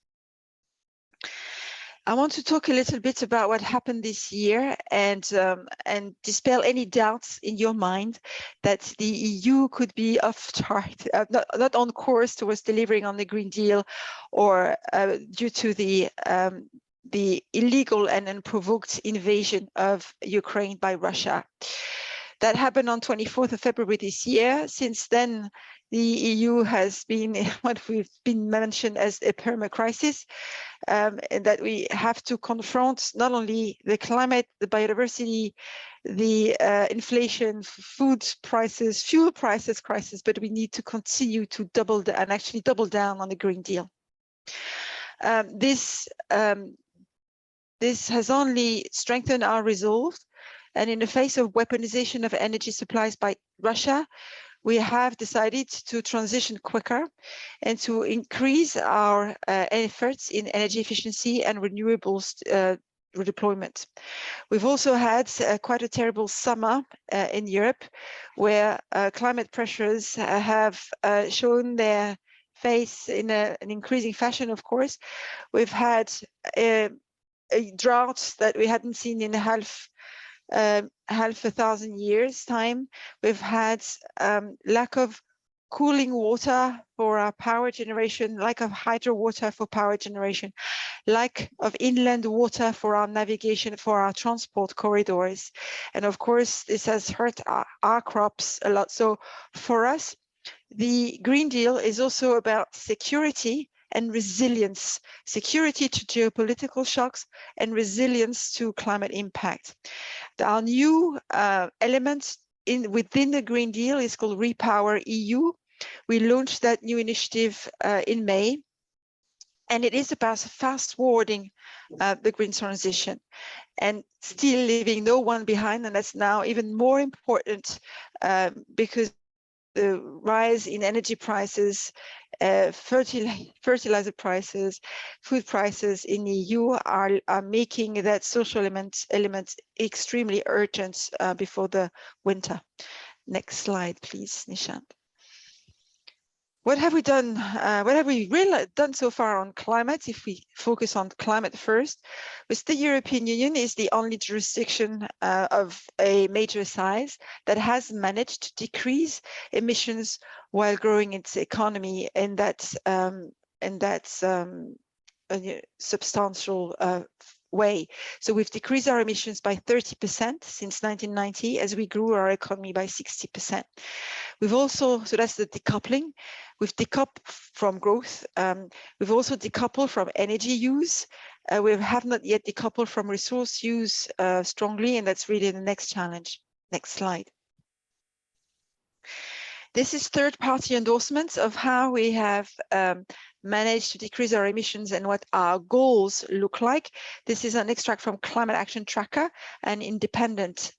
I want to talk a little bit about what happened this year and dispel any doubts in your mind that the EU could be off track, not on course towards delivering on the Green Deal, or due to the illegal and unprovoked invasion of Ukraine by Russia. That happened on 24th of February this year. Since then, the EU has been what we've been mentioned as a perma-crisis, and that we have to confront not only the climate, the biodiversity, the inflation, food prices, fuel prices crisis, but we need to continue to double down on the Green Deal. This has only strengthened our resolve, and in the face of weaponization of energy supplies by Russia, we have decided to transition quicker and to increase our efforts in energy efficiency and renewables redeployment. We've also had quite a terrible summer in Europe, where climate pressures have shown their face in an increasing fashion, of course. We've had a drought that we hadn't seen in half a thousand years time. We've had lack of cooling water for our power generation, lack of hydro water for power generation, lack of inland water for our navigation, for our transport corridors. And of course, this has hurt our crops a lot. So for us, the Green Deal is also about security and resilience, security to geopolitical shocks and resilience to climate impact. Our new element within the Green Deal is called Repower EU. We launched that new initiative in May, and it is about fast-forwarding the green transition and still leaving no one behind. And that's now even more important because the rise in energy prices, fertilizer prices, food prices in the EU are making that social element extremely urgent before the winter. Next slide, please, Nishant. What have we done? What have we really done so far on climate? If we focus on climate first, with the European Union is the only jurisdiction of a major size that has managed to decrease emissions while growing its economy in that substantial way. So we've decreased our emissions by 30% since 1990 as we grew our economy by 60%. We've also, so that's the decoupling. We've decoupled from growth. We've also decoupled from energy use. We have not yet decoupled from resource use strongly, and that's really the next challenge. Next slide. This is third-party endorsements of how we have managed to decrease our emissions and what our goals look like. This is an extract from Climate Action Tracker, an independent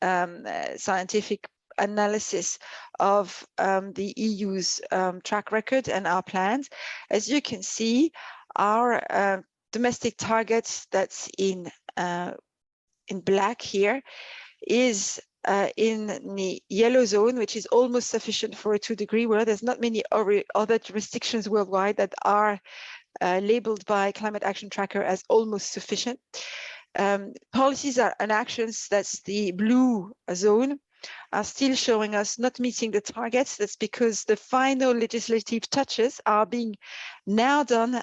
scientific analysis of the EU's track record and our plans. As you can see, our domestic targets that's in black here is in the yellow zone, which is almost sufficient for a 2-degree, where there's not many other jurisdictions worldwide that are labeled by Climate Action Tracker as almost sufficient. Policies and actions, that's the blue zone, are still showing us not meeting the targets. That's because the final legislative touches are being now done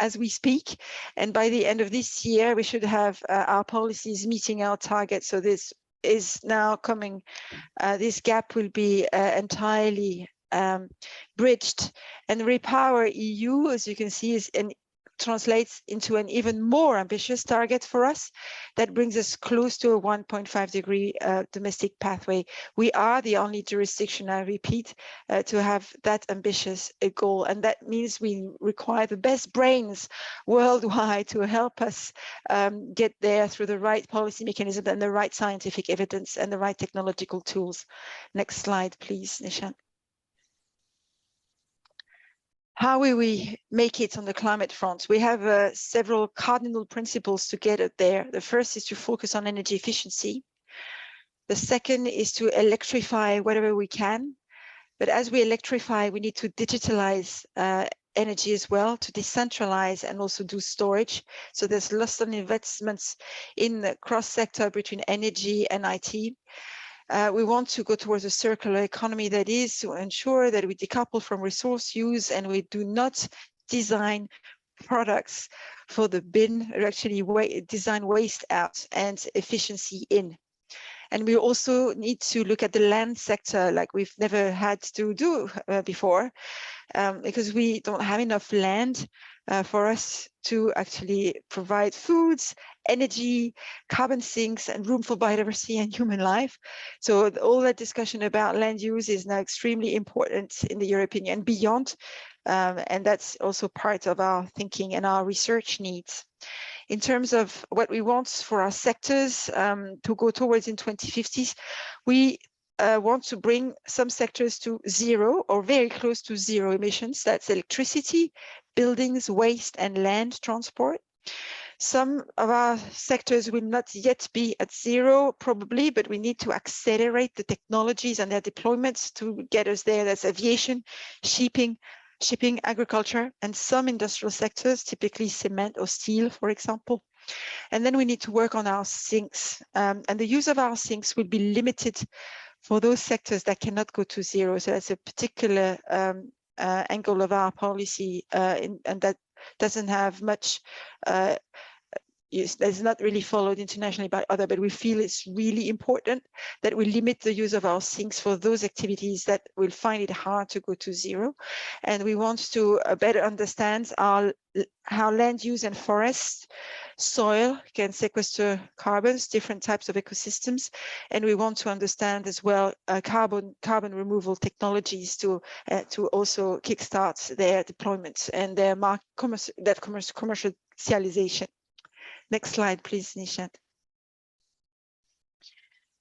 as we speak. And by the end of this year, we should have our policies meeting our targets. So this is now coming, this gap will be entirely bridged. And Repower EU, as you can see, is translates into an even more ambitious target for us that brings us close to a 1.5 degree domestic pathway. We are the only jurisdiction, I repeat, to have that ambitious a goal. And that means we require the best brains worldwide to help us get there through the right policy mechanism and the right scientific evidence and the right technological tools. Next slide, please, Nishant. How will we make it on the climate front? We have several cardinal principles to get it there. The first is to focus on energy efficiency. The second is to electrify wherever we can. But as we electrify, we need to digitalize energy as well, to decentralize and also do storage. So there's lots of investments in the cross-sector between energy and IT. We want to go towards a circular economy, that is to ensure that we decouple from resource use and we do not design products for the bin, or actually design waste out and efficiency in. And we also need to look at the land sector like we've never had to do before, because we don't have enough land for us to actually provide foods, energy, carbon sinks, and room for biodiversity and human life. So all that discussion about land use is now extremely important in the European Union and beyond. And that's also part of our thinking and our research needs. In terms of what we want for our sectors to go towards in 2050s, we want to bring some sectors to zero or very close to zero emissions. That's electricity, buildings, waste, and land transport. Some of our sectors will not yet be at zero, probably, but we need to accelerate the technologies and their deployments to get us there. That's aviation, shipping, agriculture, and some industrial sectors, typically cement or steel, for example. And then we need to work on our sinks. And the use of our sinks will be limited for those sectors that cannot go to zero. So that's a particular angle of our policy, and that doesn't have much, that's not really followed internationally by others, but we feel it's really important that we limit the use of our sinks for those activities that will find it hard to go to zero. And we want to better understand how land use and forest, soil can sequester carbons, different types of ecosystems. And we want to understand as well carbon removal technologies to also kickstart their deployment and their commercialization. Next slide, please, Nishant.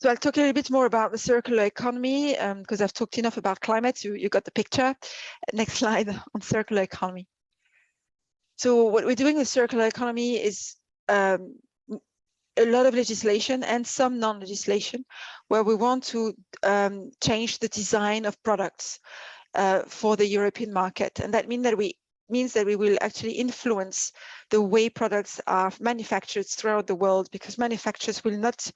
So I'll talk a little bit more about the circular economy because I've talked enough about climate. You got the picture. Next slide on circular economy. So what we're doing with circular economy is a lot of legislation and some non-legislation where we want to change the design of products for the European market. And that means that we will actually influence the way products are manufactured throughout the world, because manufacturers will not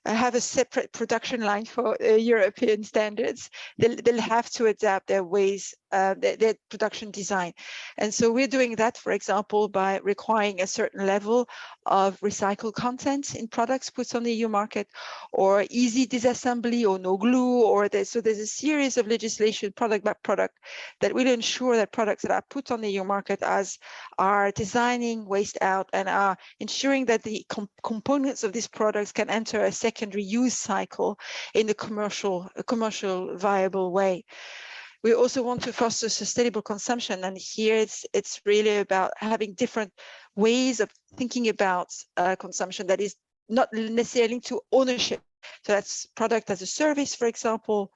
have a separate production line for European standards. They'll have to adapt their ways, their production design. And so we're doing that, for example, by requiring a certain level of recycled content in products put on the EU market, or easy disassembly, or no glue, or so there's a series of legislation product by product that will ensure that products that are put on the EU market are designing waste out and are ensuring that the components of these products can enter a secondary use cycle in the commercial viable way. We also want to foster sustainable consumption, and here it's really about having different ways of thinking about consumption that is not necessarily to ownership. So that's product as a service, for example,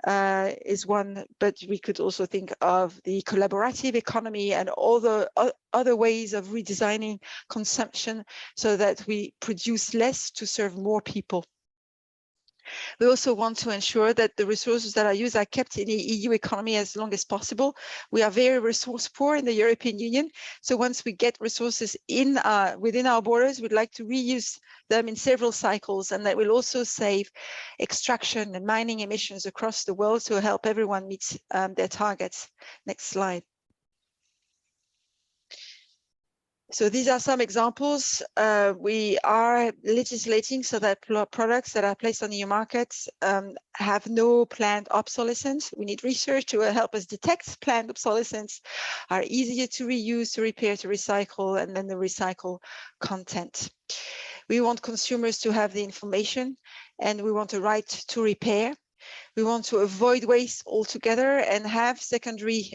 is one, but we could also think of the collaborative economy and all the other ways of redesigning consumption so that we produce less to serve more people. We also want to ensure that the resources that are used are kept in the EU economy as long as possible. We are very resource poor in the European Union. So once we get resources within our borders, we'd like to reuse them in several cycles, and that will also save extraction and mining emissions across the world to help everyone meet their targets. Next slide. So these are some examples. We are legislating so that products that are placed on the EU markets have no planned obsolescence. We need research to help us detect planned obsolescence, are easier to reuse, to repair, to recycle, and then the recycle content. We want consumers to have the information, and we want a right to repair. We want to avoid waste altogether and have secondary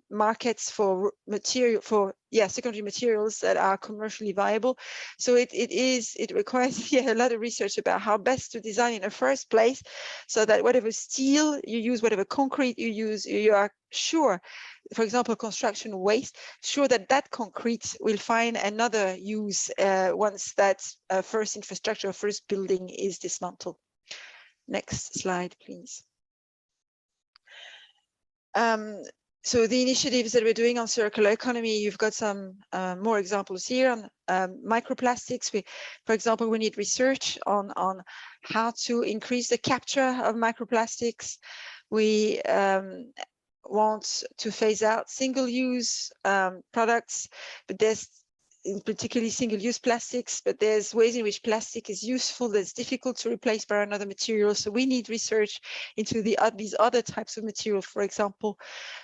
markets for secondary materials that are commercially viable. So it requires a lot of research about how best to design in the first place, so that whatever steel you use, whatever concrete you use, you are sure, for example, construction waste, sure that that concrete will find another use once that first infrastructure, first building is dismantled. Next slide, please. So the initiatives that we're doing on circular economy, you've got some more examples here on microplastics. For example, we need research on how to increase the capture of microplastics. We want to phase out single-use products, but there's particularly single-use plastics, but there's ways in which plastic is useful that's difficult to replace by another material. So we need research into these other types of materials. For example,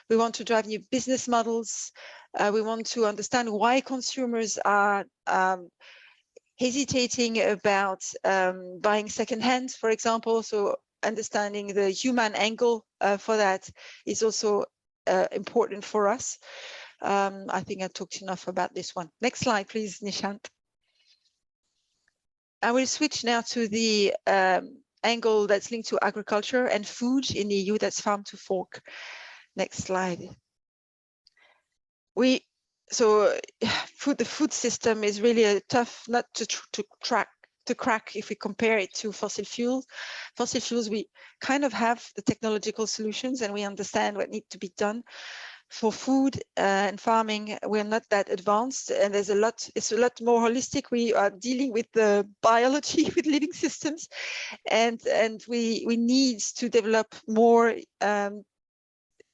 we want to drive new business models. We want to understand why consumers are hesitating about buying secondhand, for example. So understanding the human angle for that is also important for us. I think I talked enough about this one. Next slide, please, Nishant. I will switch now to the angle that's linked to agriculture and food in the EU, that's farm to fork. Next slide. The food system is really a tough nut to crack if we compare it to fossil fuels. Fossil fuels, we kind of have the technological solutions and we understand what needs to be done. For food and farming, we're not that advanced, and it's a lot more holistic. We are dealing with the biology, with living systems, and we need to develop more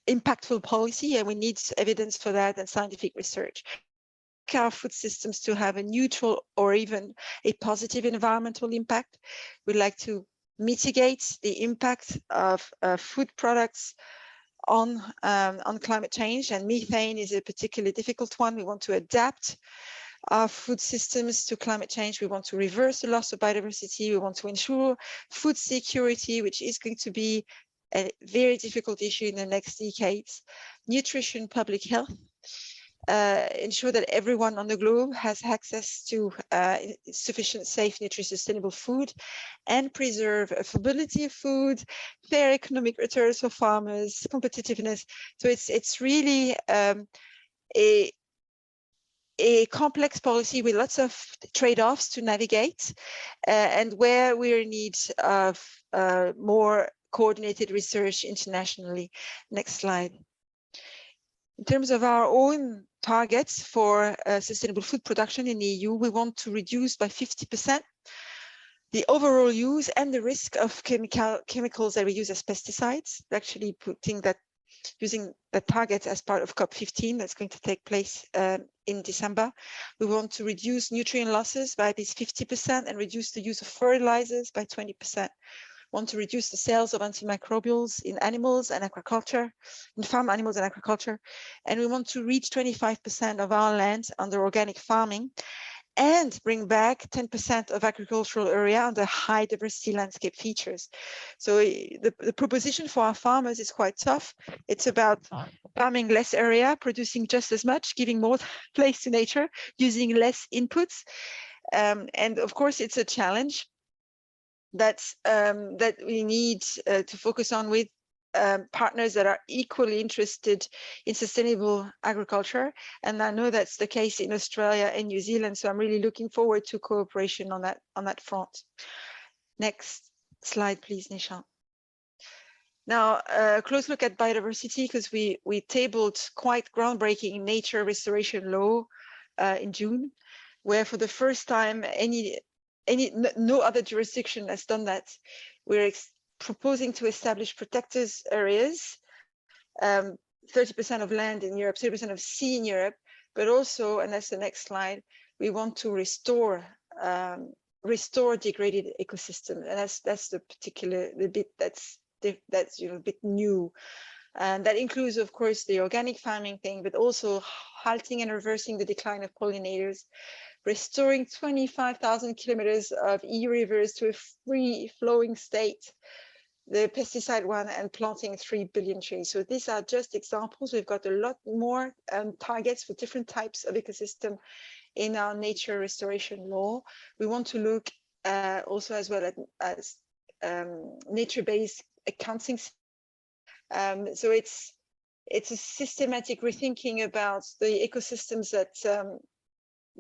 impactful policy, and we need evidence for that and scientific research. Our food systems to have a neutral or even a positive environmental impact. We'd like to mitigate the impact of food products on climate change, and methane is a particularly difficult one. We want to adapt our food systems to climate change. We want to reverse the loss of biodiversity. We want to ensure food security, which is going to be a very difficult issue in the next decades. Nutrition, public health. Ensure that everyone on the globe has access to sufficient, safe, nutritious, sustainable food, and preserve affordability of food, fair economic returns for farmers, competitiveness. So it's really a complex policy with lots of trade-offs to navigate, and where we're in need of more coordinated research internationally. Next slide. In terms of our own targets for sustainable food production in the EU, we want to reduce by 50% the overall use and the risk of chemicals that we use as pesticides. We're actually using the target as part of COP15 that's going to take place in December. We want to reduce nutrient losses by at least 50% and reduce the use of fertilizers by 20%. Want to reduce the sales of antimicrobials in animals and agriculture, in farm animals and agriculture. And we want to reach 25% of our land under organic farming and bring back 10% of agricultural area under high diversity landscape features. So the proposition for our farmers is quite tough. It's about farming less area, producing just as much, giving more place to nature, using less inputs. And of course, it's a challenge that we need to focus on with partners that are equally interested in sustainable agriculture. And I know that's the case in Australia and New Zealand. So I'm really looking forward to cooperation on that front. Next slide, please, Nishant. Now, a close look at biodiversity, because we tabled quite groundbreaking nature restoration law in June, where for the first time no other jurisdiction has done that. We're proposing to establish protected areas, 30% of land in Europe, 30% of sea in Europe, but also, and that's the next slide, we want to restore degraded ecosystem, and that's the bit that's a bit new. And that includes, of course, the organic farming thing, but also halting and reversing the decline of pollinators, restoring 25,000 kilometers of EU rivers to a free-flowing state, the pesticide one, and planting 3 billion trees. So these are just examples. We've got a lot more targets for different types of ecosystem in our nature restoration law. We want to look also as well at nature-based accounting. So it's a systematic rethinking about the ecosystems that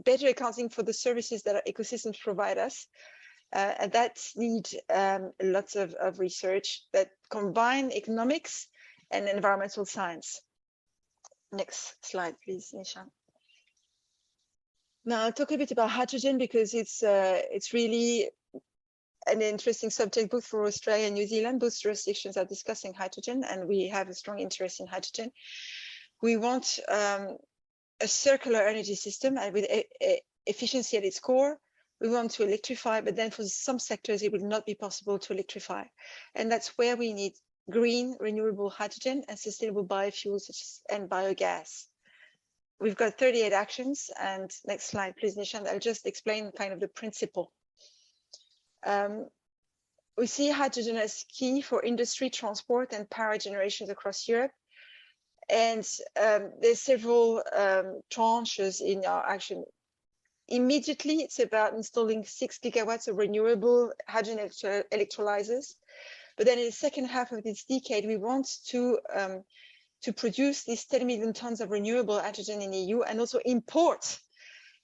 better accounting for the services that our ecosystems provide us. And that needs lots of research that combine economics and environmental science. Next slide, please, Nishan. Now I'll talk a bit about hydrogen because it's really an interesting subject both for Australia and New Zealand. Both jurisdictions are discussing hydrogen, and we have a strong interest in hydrogen. We want a circular energy system and with efficiency at its core. We want to electrify, but then for some sectors it will not be possible to electrify. And that's where we need green, renewable hydrogen and sustainable biofuels and biogas. We've got 38 actions, and next slide, please, Nishan. I'll just explain kind of the principle. We see hydrogen as key for industry, transport, and power generations across Europe. And there's several tranches in our action. Immediately, it's about installing 6 gigawatts of renewable hydrogen electrolyzers. But then in the second half of this decade, we want to produce these 10 million tons of renewable hydrogen in the EU and also import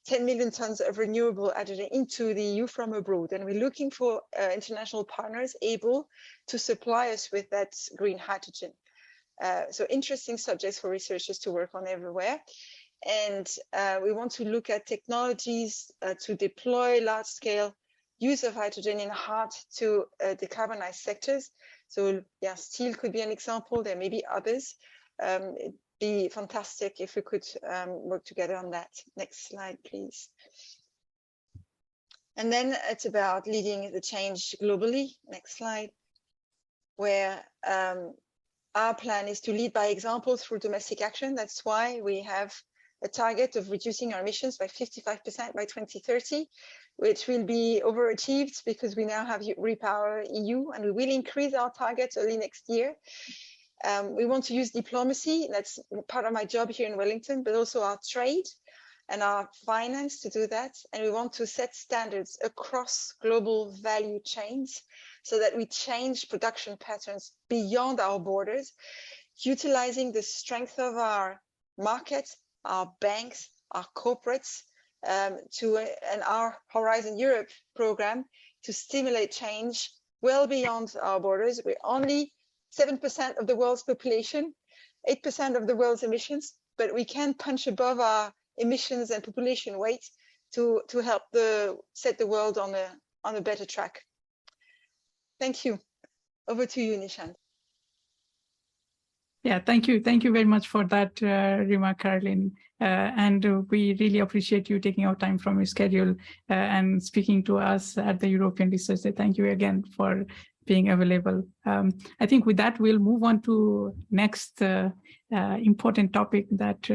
10 million tons of renewable hydrogen into the EU from abroad. And we're looking for international partners able to supply us with that green hydrogen. So interesting subjects for researchers to work on everywhere. And we want to look at technologies to deploy large-scale use of hydrogen in hard to decarbonize sectors. So yeah, steel could be an example. There may be others. It'd be fantastic if we could work together on that. Next slide, please. And then it's about leading the change globally. Next slide, where our plan is to lead by example through domestic action. That's why we have a target of reducing our emissions by 55% by 2030, which will be overachieved because we now have Repower EU, and we will increase our target early next year. We want to use diplomacy. That's part of my job here in Wellington, but also our trade and our finance to do that. And we want to set standards across global value chains so that we change production patterns beyond our borders, utilizing the strength of our market, our banks, our corporates, and our Horizon Europe program to stimulate change well beyond our borders. We're only 7% of the world's population, 8% of the world's emissions, but we can punch above our emissions and population weight to help set the world on a better track. Thank you. Over to you, Nishant. Yeah, thank you. Thank you very much for that remark, Caroline. And we really appreciate you taking out time from your schedule and speaking to us at the European Research Day. Thank you again for being available. I think with that, we'll move on to next important topic that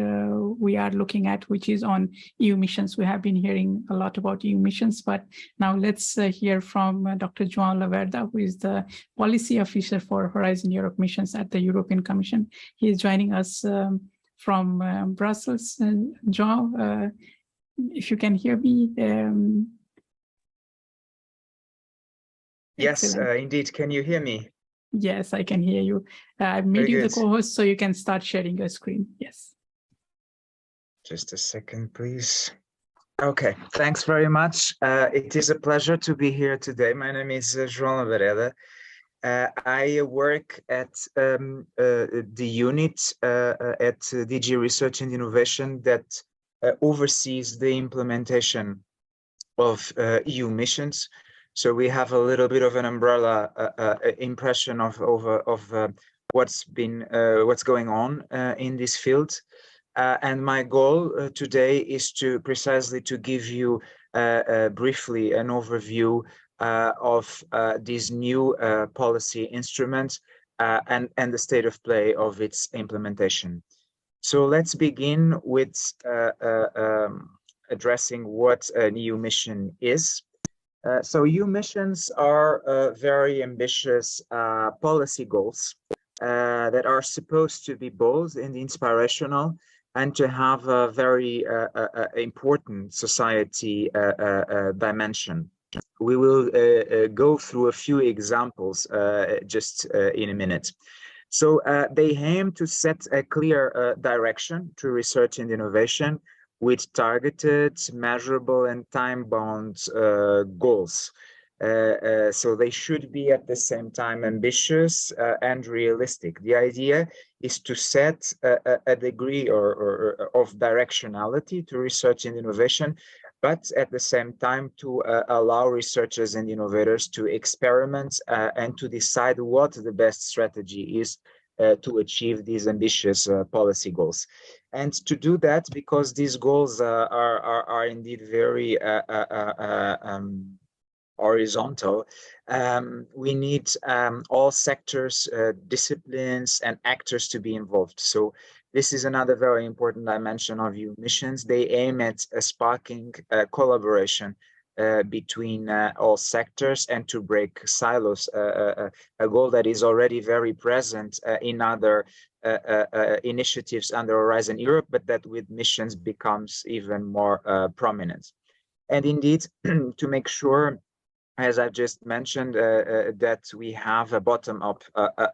we are looking at, which is on EU missions. We have been hearing a lot about EU missions, but now let's hear from Dr. João Laverda, who is the policy officer for Horizon Europe missions at the European Commission. He is joining us from Brussels. João, if you can hear me. Yes, indeed. Can you hear me? Yes, I can hear you. I've made you the co-host, so you can start sharing your screen. Yes. Just a second, please. Okay, thanks very much. It is a pleasure to be here today. My name is João Laverda. I work at the unit at DG Research and Innovation that oversees the implementation of EU missions. So we have a little bit of an umbrella impression of what's going on in this field. And my goal today is to precisely to give you briefly an overview of these new policy instruments and the state of play of its implementation. So let's begin with addressing what an EU mission is. So EU missions are very ambitious policy goals that are supposed to be bold and inspirational and to have a very important society dimension. We will go through a few examples just in a minute. So they aim to set a clear direction to research and innovation with targeted, measurable, and time-bound goals. So they should be at the same time ambitious and realistic. The idea is to set a degree of directionality to research and innovation, but at the same time to allow researchers and innovators to experiment and to decide what the best strategy is to achieve these ambitious policy goals. And to do that, because these goals are indeed very horizontal, we need all sectors, disciplines, and actors to be involved. So this is another very important dimension of EU missions. They aim at sparking collaboration between all sectors and to break silos, a goal that is already very present in other initiatives under Horizon Europe, but that with missions becomes even more prominent. And indeed, to make sure, as I've just mentioned, that we have a bottom-up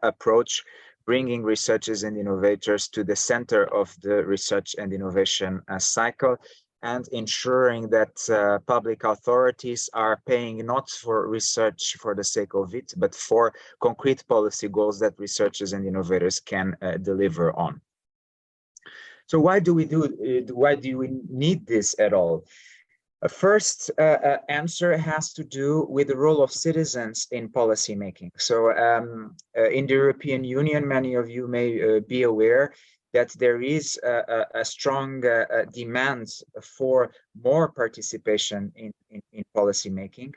approach, bringing researchers and innovators to the center of the research and innovation cycle, and ensuring that public authorities are paying not for research for the sake of it, but for concrete policy goals that researchers and innovators can deliver on. So why do we need this at all? A first answer has to do with the role of citizens in policy making. So in the European Union, many of you may be aware that there is a strong demand for more participation in policy making.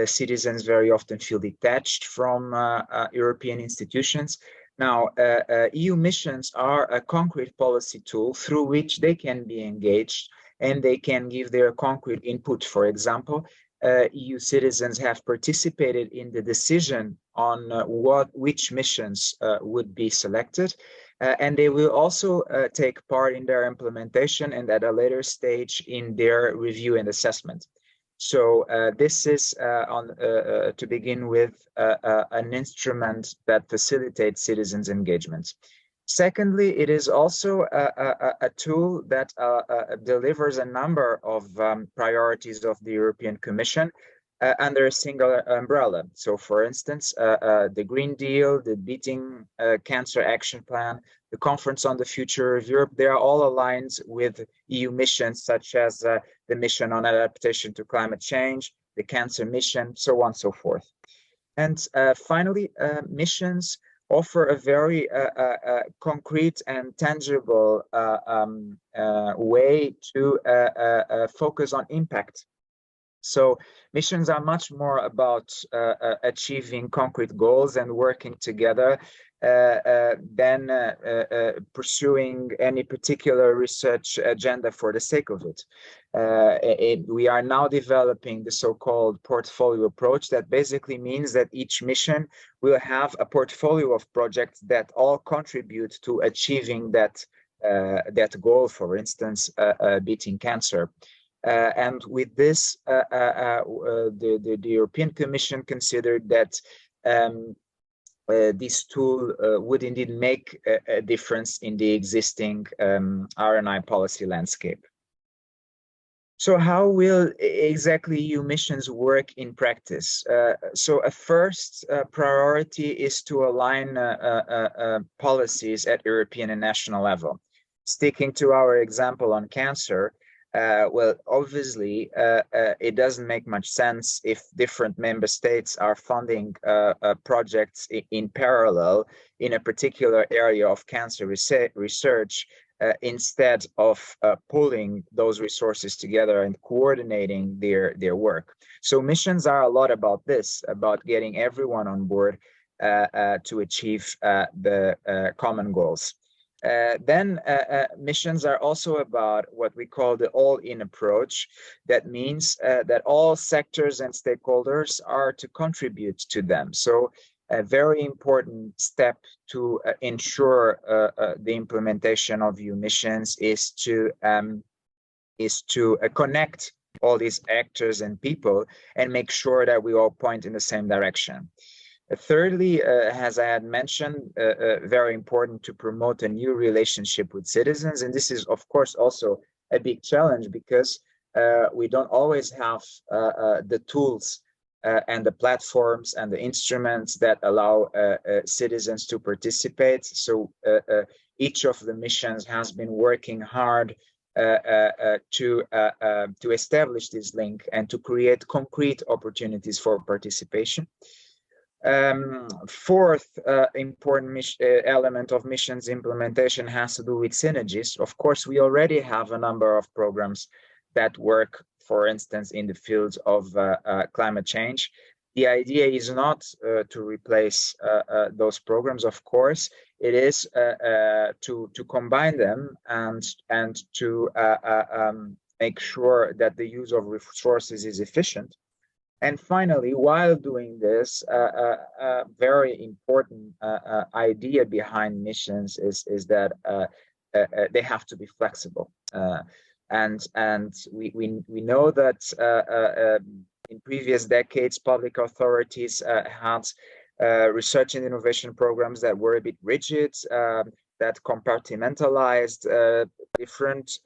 Citizens very often feel detached from European institutions. Now, EU missions are a concrete policy tool through which they can be engaged and they can give their concrete input. For example, EU citizens have participated in the decision on which missions would be selected, and they will also take part in their implementation and at a later stage in their review and assessment. So this is, to begin with, an instrument that facilitates citizens' engagement. Secondly, it is also a tool that delivers a number of priorities of the European Commission under a single umbrella. So, for instance, the Green Deal, the Beating Cancer Action Plan, the Conference on the Future of Europe, they are all aligned with EU missions such as the mission on adaptation to climate change, the cancer mission, so on and so forth. And finally, missions offer a very concrete and tangible way to focus on impact. So missions are much more about achieving concrete goals and working together than pursuing any particular research agenda for the sake of it. We are now developing the so-called portfolio approach that basically means that each mission will have a portfolio of projects that all contribute to achieving that goal, for instance, beating cancer. And with this, the European Commission considered that this tool would indeed make a difference in the existing R&I policy landscape. So how will exactly EU missions work in practice? So a first priority is to align policies at European and national level. Sticking to our example on cancer, well, obviously, it doesn't make much sense if different member states are funding projects in parallel in a particular area of cancer research instead of pulling those resources together and coordinating their work. So missions are a lot about this, about getting everyone on board to achieve the common goals. Then missions are also about what we call the all-in approach. That means that all sectors and stakeholders are to contribute to them. So a very important step to ensure the implementation of EU missions is to connect all these actors and people and make sure that we all point in the same direction. Thirdly, as I had mentioned, very important to promote a new relationship with citizens. And this is, of course, also a big challenge because we don't always have the tools and the platforms and the instruments that allow citizens to participate. So each of the missions has been working hard to establish this link and to create concrete opportunities for participation. Fourth important element of missions implementation has to do with synergies. Of course, we already have a number of programs that work, for instance, in the field of climate change. The idea is not to replace those programs, of course. It is to combine them and to make sure that the use of resources is efficient. And finally, while doing this, a very important idea behind missions is that they have to be flexible. And we know that in previous decades, public authorities had research and innovation programs that were a bit rigid, that compartmentalized different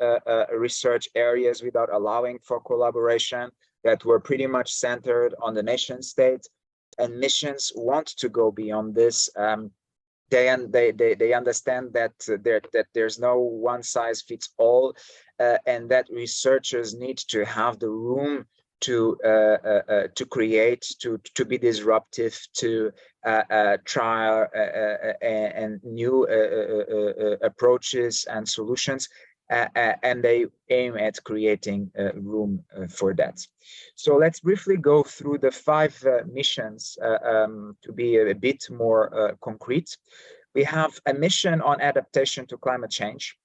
research areas without allowing for collaboration, that were pretty much centered on the nation state. And missions want to go beyond this. They understand that there's no one size fits all, and that researchers need to have the room to create, to be disruptive, to try and new approaches and solutions. And they aim at creating room for that. So let's briefly go through the 5 missions to be a bit more concrete. We have a mission on adaptation to climate change,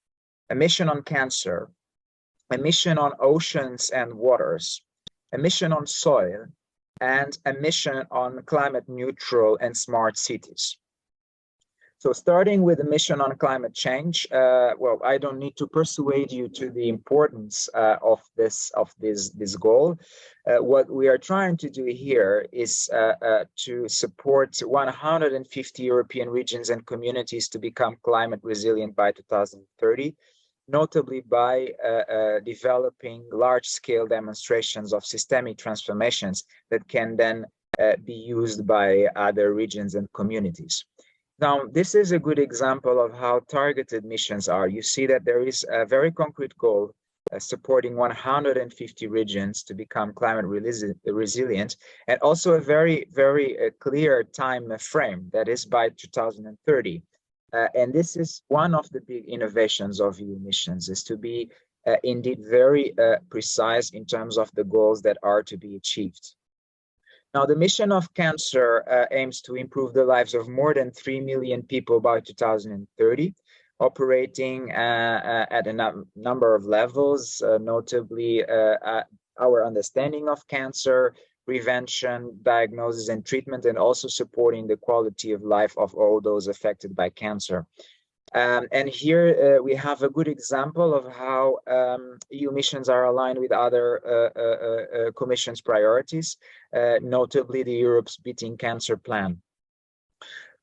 a mission on cancer, a mission on oceans and waters, a mission on soil, and a mission on climate neutral and smart cities. So starting with the mission on climate change, well, I don't need to persuade you to the importance of this goal. What we are trying to do here is to support 150 European regions and communities to become climate resilient by 2030, notably by developing large-scale demonstrations of systemic transformations that can then be used by other regions and communities. Now, this is a good example of how targeted missions are. You see that there is a very concrete goal supporting 150 regions to become climate resilient, and also a very, very clear time frame, that is by 2030. And this is one of the big innovations of EU missions, is to be indeed very precise in terms of the goals that are to be achieved. Now, the mission of cancer aims to improve the lives of more than 3 million people by 2030, operating at a number of levels, notably our understanding of cancer, prevention, diagnosis and treatment, and also supporting the quality of life of all those affected by cancer. And here we have a good example of how EU missions are aligned with other Commission's priorities, notably the Europe's Beating Cancer Plan.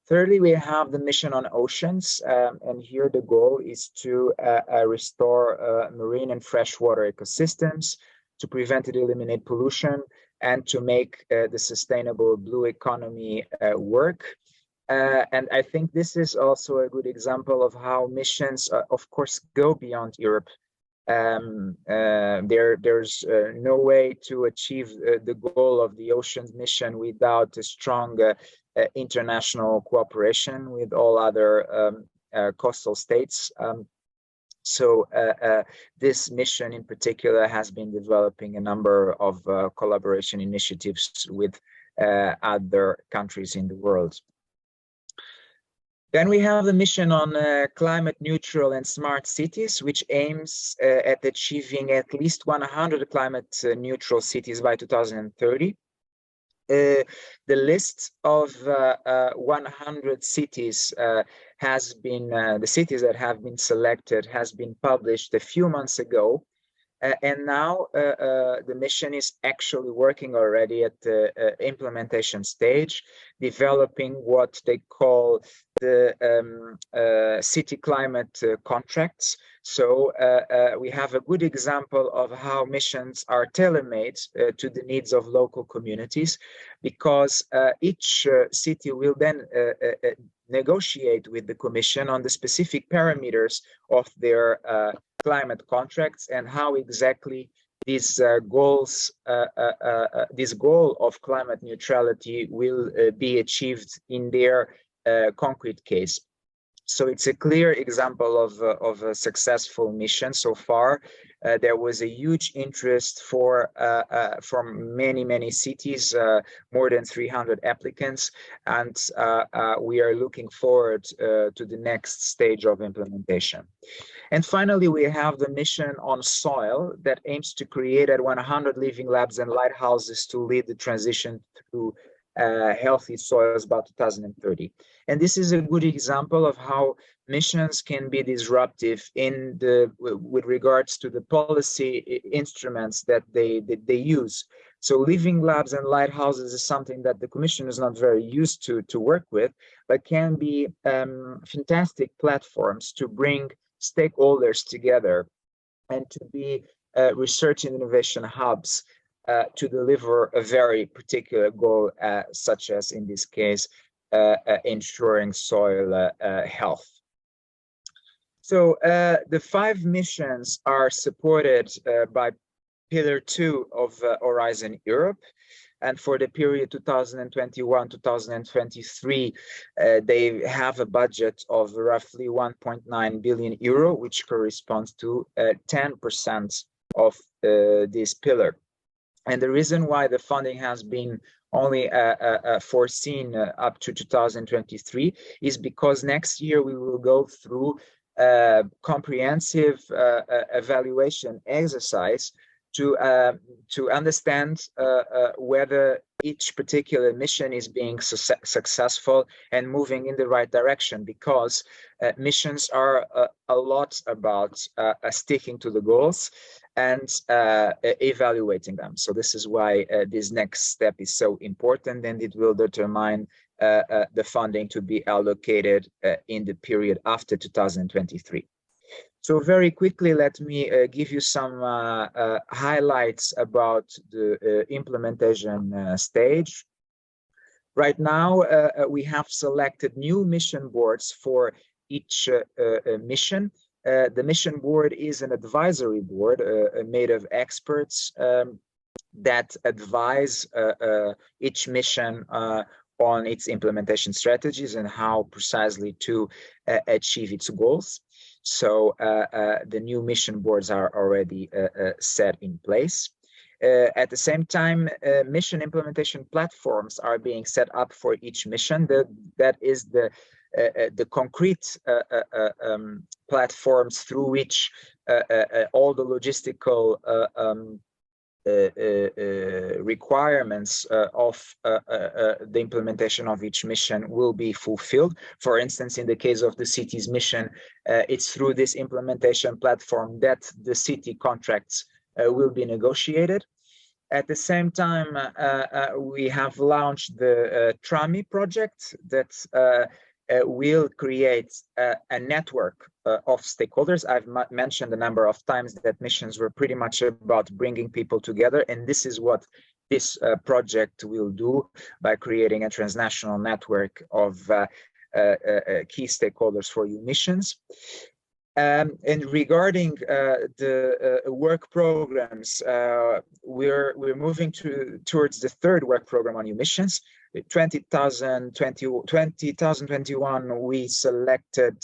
Thirdly, we have the mission on oceans, and here the goal is to restore marine and freshwater ecosystems, to prevent and eliminate pollution, and to make the sustainable blue economy work. And I think this is also a good example of how missions, of course, go beyond Europe. There's no way to achieve the goal of the oceans mission without a strong international cooperation with all other coastal states. So this mission in particular has been developing a number of collaboration initiatives with other countries in the world. Then we have the mission on climate neutral and smart cities, which aims at achieving at least 100 climate neutral cities by 2030. The list of 100 cities has been, the cities that have been selected has been published a few months ago. And now the mission is actually working already at the implementation stage, developing what they call the city climate contracts. So we have a good example of how missions are tailor-made to the needs of local communities, because each city will then negotiate with the Commission on the specific parameters of their climate contracts and how exactly these goals, this goal of climate neutrality will be achieved in their concrete case. So it's a clear example of a successful mission so far. There was a huge interest from many cities, more than 300 applicants, and we are looking forward to the next stage of implementation. And finally, we have the mission on soil that aims to create at 100 living labs and lighthouses to lead the transition to healthy soils by 2030. And this is a good example of how missions can be disruptive in with regards to the policy instruments that they use. So living labs and lighthouses is something that the Commission is not very used to work with, but can be fantastic platforms to bring stakeholders together and to be research and innovation hubs to deliver a very particular goal, such as in this case, ensuring soil health. So the 5 missions are supported by Pillar 2 of Horizon Europe. And for the period 2021-2023, they have a budget of roughly 1.9 billion euro, which corresponds to 10% of this pillar. And the reason why the funding has been only foreseen up to 2023 is because next year we will go through a comprehensive evaluation exercise to understand whether each particular mission is being successful and moving in the right direction, because missions are a lot about sticking to the goals and evaluating them. So this is why this next step is so important, and it will determine the funding to be allocated in the period after 2023. So very quickly, let me give you some highlights about the implementation stage. Right now, we have selected new mission boards for each mission. The mission board is an advisory board made of experts that advise each mission on its implementation strategies and how precisely to achieve its goals. So the new mission boards are already set in place. At the same time, mission implementation platforms are being set up for each mission. That is the concrete platforms through which all the logistical requirements of the implementation of each mission will be fulfilled. For instance, in the case of the city's mission, it's through this implementation platform that the city contracts will be negotiated. At the same time, we have launched the TRAMI project that will create a network of stakeholders. I've mentioned a number of times that missions were pretty much about bringing people together, and this is what this project will do by creating a transnational network of key stakeholders for your missions. And regarding the work programs, we're moving towards the 3rd work program on new missions. 2021, we selected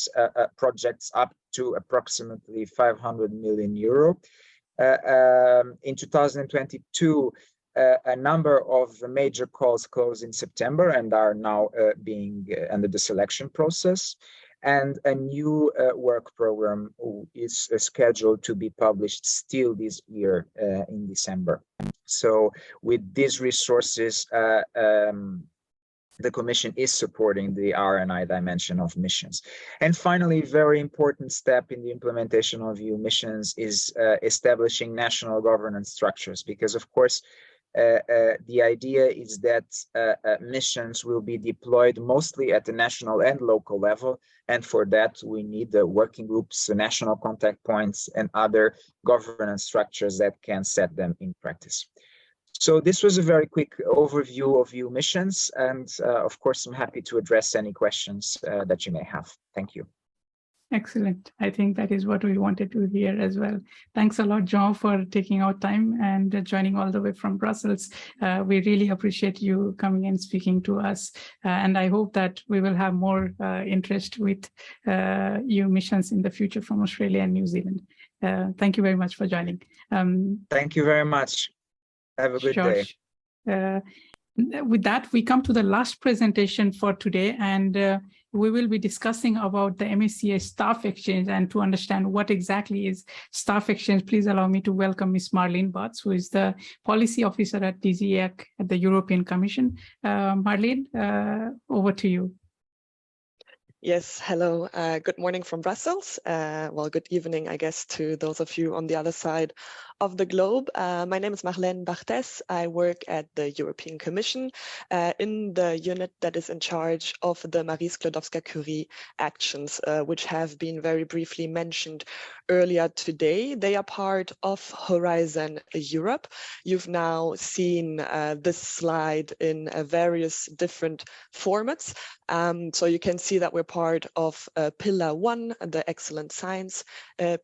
projects up to approximately 500 million euro. In 2022, a number of major calls closed in September and are now being under the selection process. And a new work program is scheduled to be published still this year in December. So with these resources, the Commission is supporting the R&I dimension of missions. And finally, very important step in the implementation of EU missions is establishing national governance structures, because of course, the idea is that missions will be deployed mostly at the national and local level. And for that, we need the working groups, the national contact points, and other governance structures that can set them in practice. So this was a very quick overview of EU missions. And of course, I'm happy to address any questions that you may have. Thank you. Excellent. I think that is what we wanted to hear as well. Thanks a lot, Jean, for taking out time and joining all the way from Brussels. We really appreciate you coming and speaking to us. And I hope that we will have more interest with EU missions in the future from Australia and New Zealand. Thank you very much for joining. Thank you very much. Have a good day. With that, we come to the last presentation for today, and we will be discussing about the MSCA Staff Exchange. And to understand what exactly is Staff Exchange, please allow me to welcome Ms. Marlene Butts, who is the Policy Officer at DGEAC at the European Commission. Marlene, over to you. Yes, hello. Good morning from Brussels. Well, good evening, I guess, to those of you on the other side of the globe. My name is Marlene Barthès. I work at the European Commission in the unit that is in charge of the Marie Sklodowska-Curie actions, which have been very briefly mentioned earlier today. They are part of Horizon Europe. You've now seen this slide in various different formats. So you can see that we're part of Pillar 1, the Excellent Science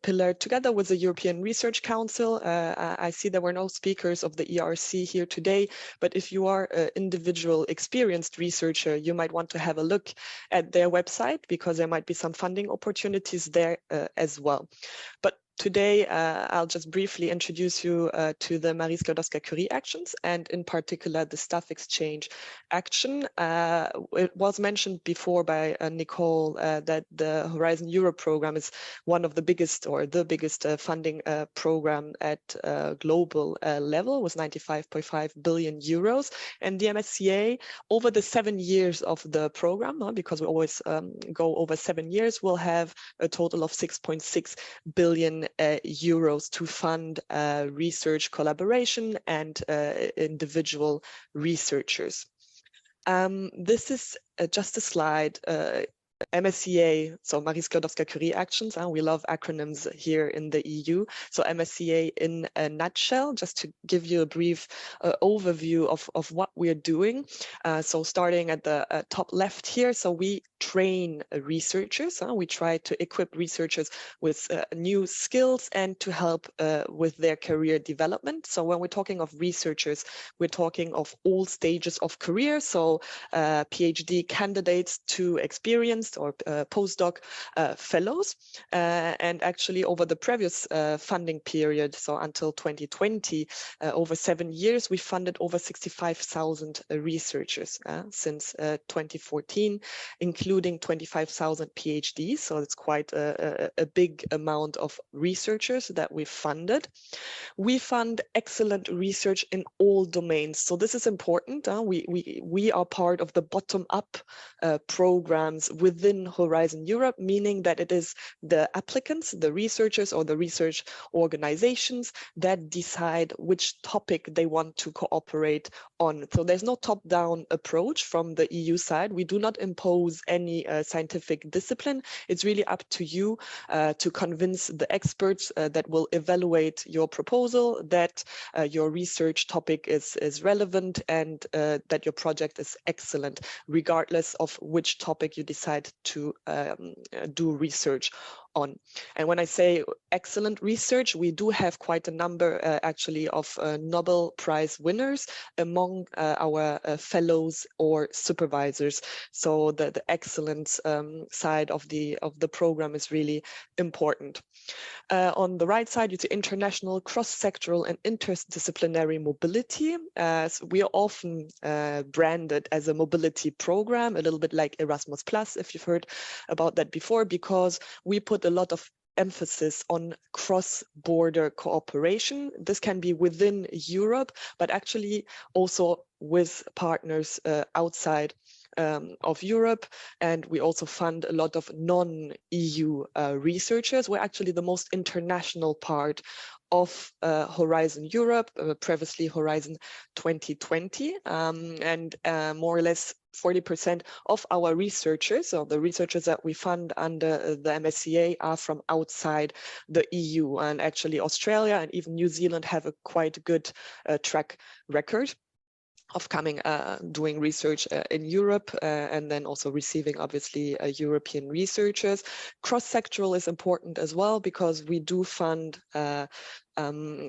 pillar, together with the European Research Council. I see there were no speakers of the ERC here today, but if you are an individual experienced researcher, you might want to have a look at their website, because there might be some funding opportunities there as well. But today, I'll just briefly introduce you to the Marie Sklodowska-Curie actions, and in particular, the Staff Exchange action. It was mentioned before by Nicole that the Horizon Europe program is one of the biggest, or the biggest funding program at global level, was 95.5 billion euros. And the MSCA, over the 7 years of the program, because we always go over 7 years, will have a total of 6.6 billion euros to fund research collaboration and individual researchers. This is just a slide. MSCA, so Marie Sklodowska-Curie actions. We love acronyms here in the EU. So MSCA in a nutshell, just to give you a brief overview of what we're doing. So starting at the top left here, so we train researchers. We try to equip researchers with new skills and to help with their career development. So when we're talking of researchers, we're talking of all stages of career. So PhD candidates to experienced or postdoc fellows. And actually over the previous funding period, so until 2020, over 7 years, we funded over 65,000 researchers since 2014, including 25,000 PhDs. So it's quite a big amount of researchers that we funded. We fund excellent research in all domains. So this is important. We are part of the bottom-up programs within Horizon Europe, meaning that it is the applicants, the researchers or the research organizations that decide which topic they want to cooperate on. So there's no top-down approach from the EU side. We do not impose any scientific discipline. It's really up to you to convince the experts that will evaluate your proposal, that your research topic is relevant, and that your project is excellent, regardless of which topic you decide to do research on. And when I say excellent research, we do have quite a number actually of Nobel Prize winners among our fellows or supervisors. So the excellence side of the program is really important. On the right side, you see international, cross-sectoral and interdisciplinary mobility. So we are often branded as a mobility program, a little bit like Erasmus+, if you've heard about that before, because we put a lot of emphasis on cross-border cooperation. This can be within Europe, but actually also with partners outside of Europe. And we also fund a lot of non-EU researchers. We're actually the most international part of Horizon Europe, previously Horizon 2020, and more or less 40% of our researchers, or the researchers that we fund under the MSCA, are from outside the EU. And actually Australia and even New Zealand have a quite good track record of coming, doing research in Europe, and then also receiving, obviously, European researchers. Cross-sectoral is important as well, because we do fund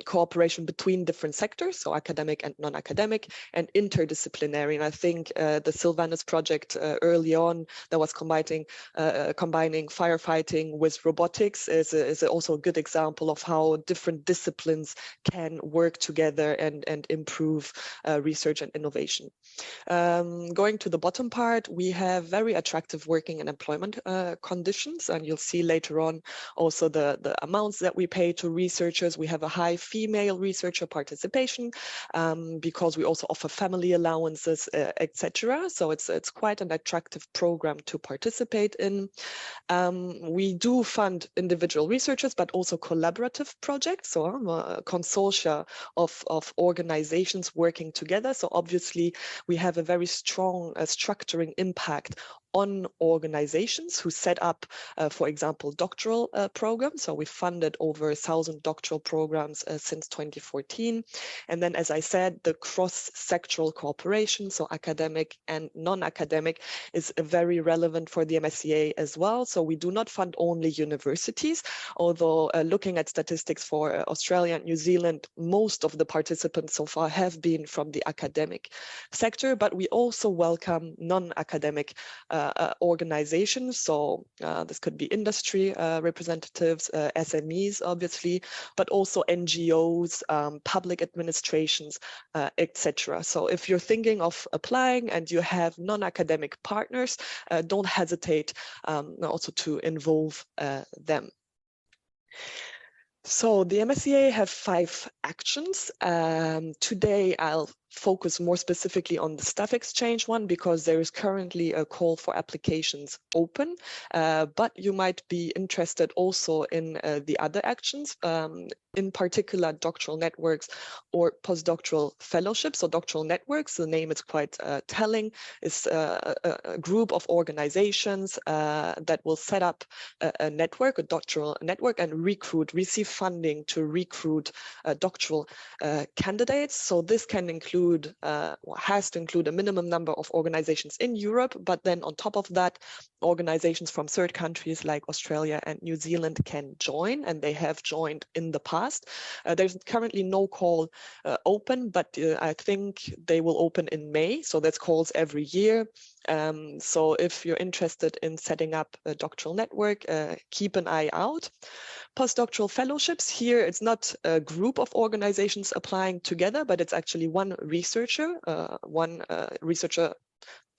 cooperation between different sectors, so academic and non-academic, and interdisciplinary. And I think the Sylvanus project early on that was combining firefighting with robotics is also a good example of how different disciplines can work together and improve research and innovation. Going to the bottom part, we have very attractive working and employment conditions, and you'll see later on also the amounts that we pay to researchers. We have a high female researcher participation because we also offer family allowances, etc. So it's quite an attractive program to participate in. We do fund individual researchers, but also collaborative projects, so consortia of organizations working together. So obviously we have a very strong structuring impact on organizations who set up, for example, doctoral programs. So we funded over 1,000 doctoral programs since 2014. And then, as I said, the cross-sectoral cooperation, so academic and non-academic, is very relevant for the MSCA as well. So we do not fund only universities, although looking at statistics for Australia and New Zealand, most of the participants so far have been from the academic sector, but we also welcome non-academic organizations. So this could be industry representatives, SMEs, obviously, but also NGOs, public administrations, etc. So if you're thinking of applying and you have non-academic partners, don't hesitate also to involve them. So the MSCA have 5 actions. Today I'll focus more specifically on the staff exchange one, because there is currently a call for applications open, but you might be interested also in the other actions, in particular doctoral networks or postdoctoral fellowships. So doctoral networks, the name is quite telling, is a group of organizations that will set up a network, a doctoral network, and receive funding to recruit doctoral candidates. So this can include, has to include a minimum number of organizations in Europe, but then on top of that, organizations from third countries like Australia and New Zealand can join, and they have joined in the past. There's currently no call open, but I think they will open in May, so that's calls every year. So if you're interested in setting up a doctoral network, keep an eye out. Postdoctoral fellowships, here it's not a group of organizations applying together, but it's actually one researcher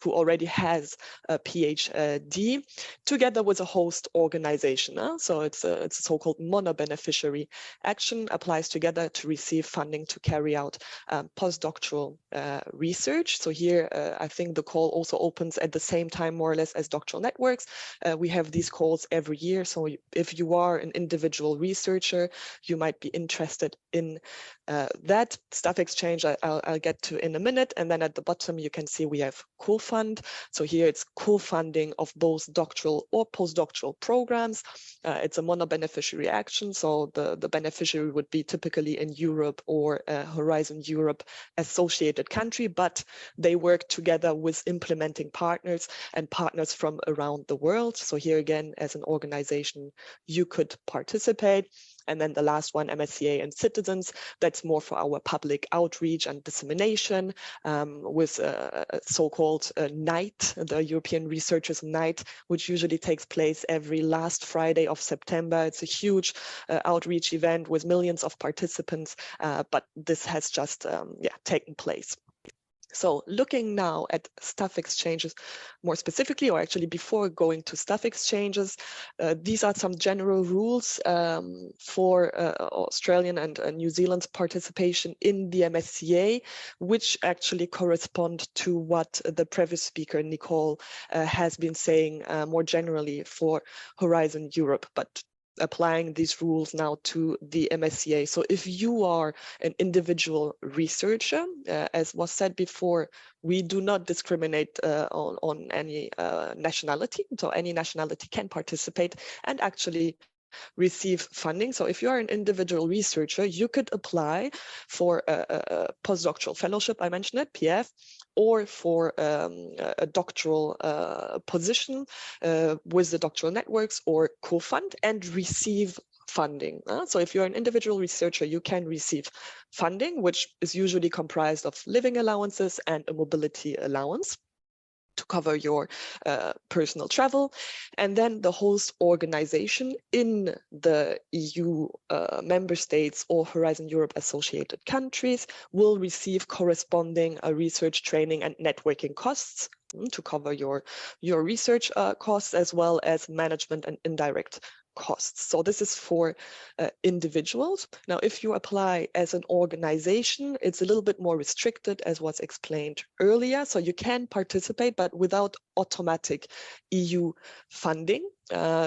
who already has a PhD, together with a host organization. So it's a so-called mono-beneficiary action, applies together to receive funding to carry out postdoctoral research. So here, I think the call also opens at the same time, more or less, as doctoral networks. We have these calls every year. So if you are an individual researcher, you might be interested in that. Staff exchange, I'll get to in a minute. And then at the bottom, you can see we have cool fund. So here it's co-funding of both doctoral or postdoctoral programs. It's a mono-beneficiary action, so the beneficiary would be typically in Europe or Horizon Europe associated country, but they work together with implementing partners and partners from around the world. So here again, as an organization, you could participate. And then the last one, MSCA and citizens, that's more for our public outreach and dissemination with a so-called night, the European Researchers Night, which usually takes place every last Friday of September. It's a huge outreach event with millions of participants, but this has just taken place. So looking now at staff exchanges more specifically, or actually before going to staff exchanges, these are some general rules for Australian and New Zealand's participation in the MSCA, which actually correspond to what the previous speaker, Nicole, has been saying more generally for Horizon Europe. But applying these rules now to the MSCA. So if you are an individual researcher, as was said before, we do not discriminate on any nationality. So any nationality can participate and actually receive funding. So if you are an individual researcher, you could apply for a postdoctoral fellowship, I mentioned it, PF, or for a doctoral position with the doctoral networks or co-fund and receive funding. So if you're an individual researcher, you can receive funding, which is usually comprised of living allowances and a mobility allowance to cover your personal travel. And then the host organization in the EU member states or Horizon Europe associated countries will receive corresponding research training and networking costs to cover your research costs, as well as management and indirect costs. So this is for individuals. Now, if you apply as an organization, it's a little bit more restricted, as was explained earlier. So you can participate, but without automatic EU funding.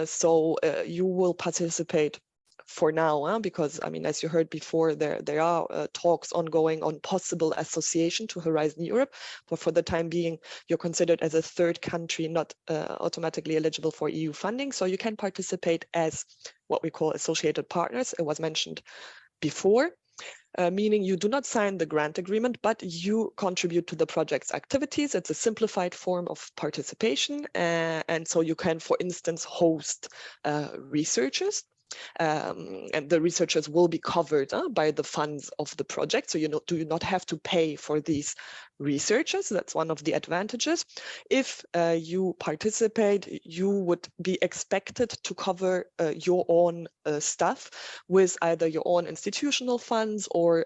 So you will participate for now, because I mean, as you heard before, there are talks ongoing on possible association to Horizon Europe, but for the time being, you're considered as a third country, not automatically eligible for EU funding. So you can participate as what we call associated partners. It was mentioned before. Meaning you do not sign the grant agreement, but you contribute to the project's activities. It's a simplified form of participation. And so you can, for instance, host researchers. And the researchers will be covered by the funds of the project. So you do not have to pay for these researchers. That's one of the advantages. If you participate, you would be expected to cover your own staff with either your own institutional funds or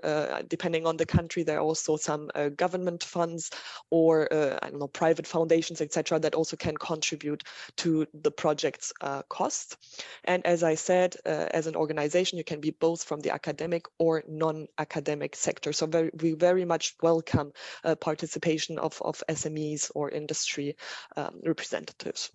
depending on the country, there are also some government funds or I don't know, private foundations, etc., that also can contribute to the project's costs. And as I said, as an organization, you can be both from the academic or non-academic sector. So we very much welcome participation of SMEs or industry representatives.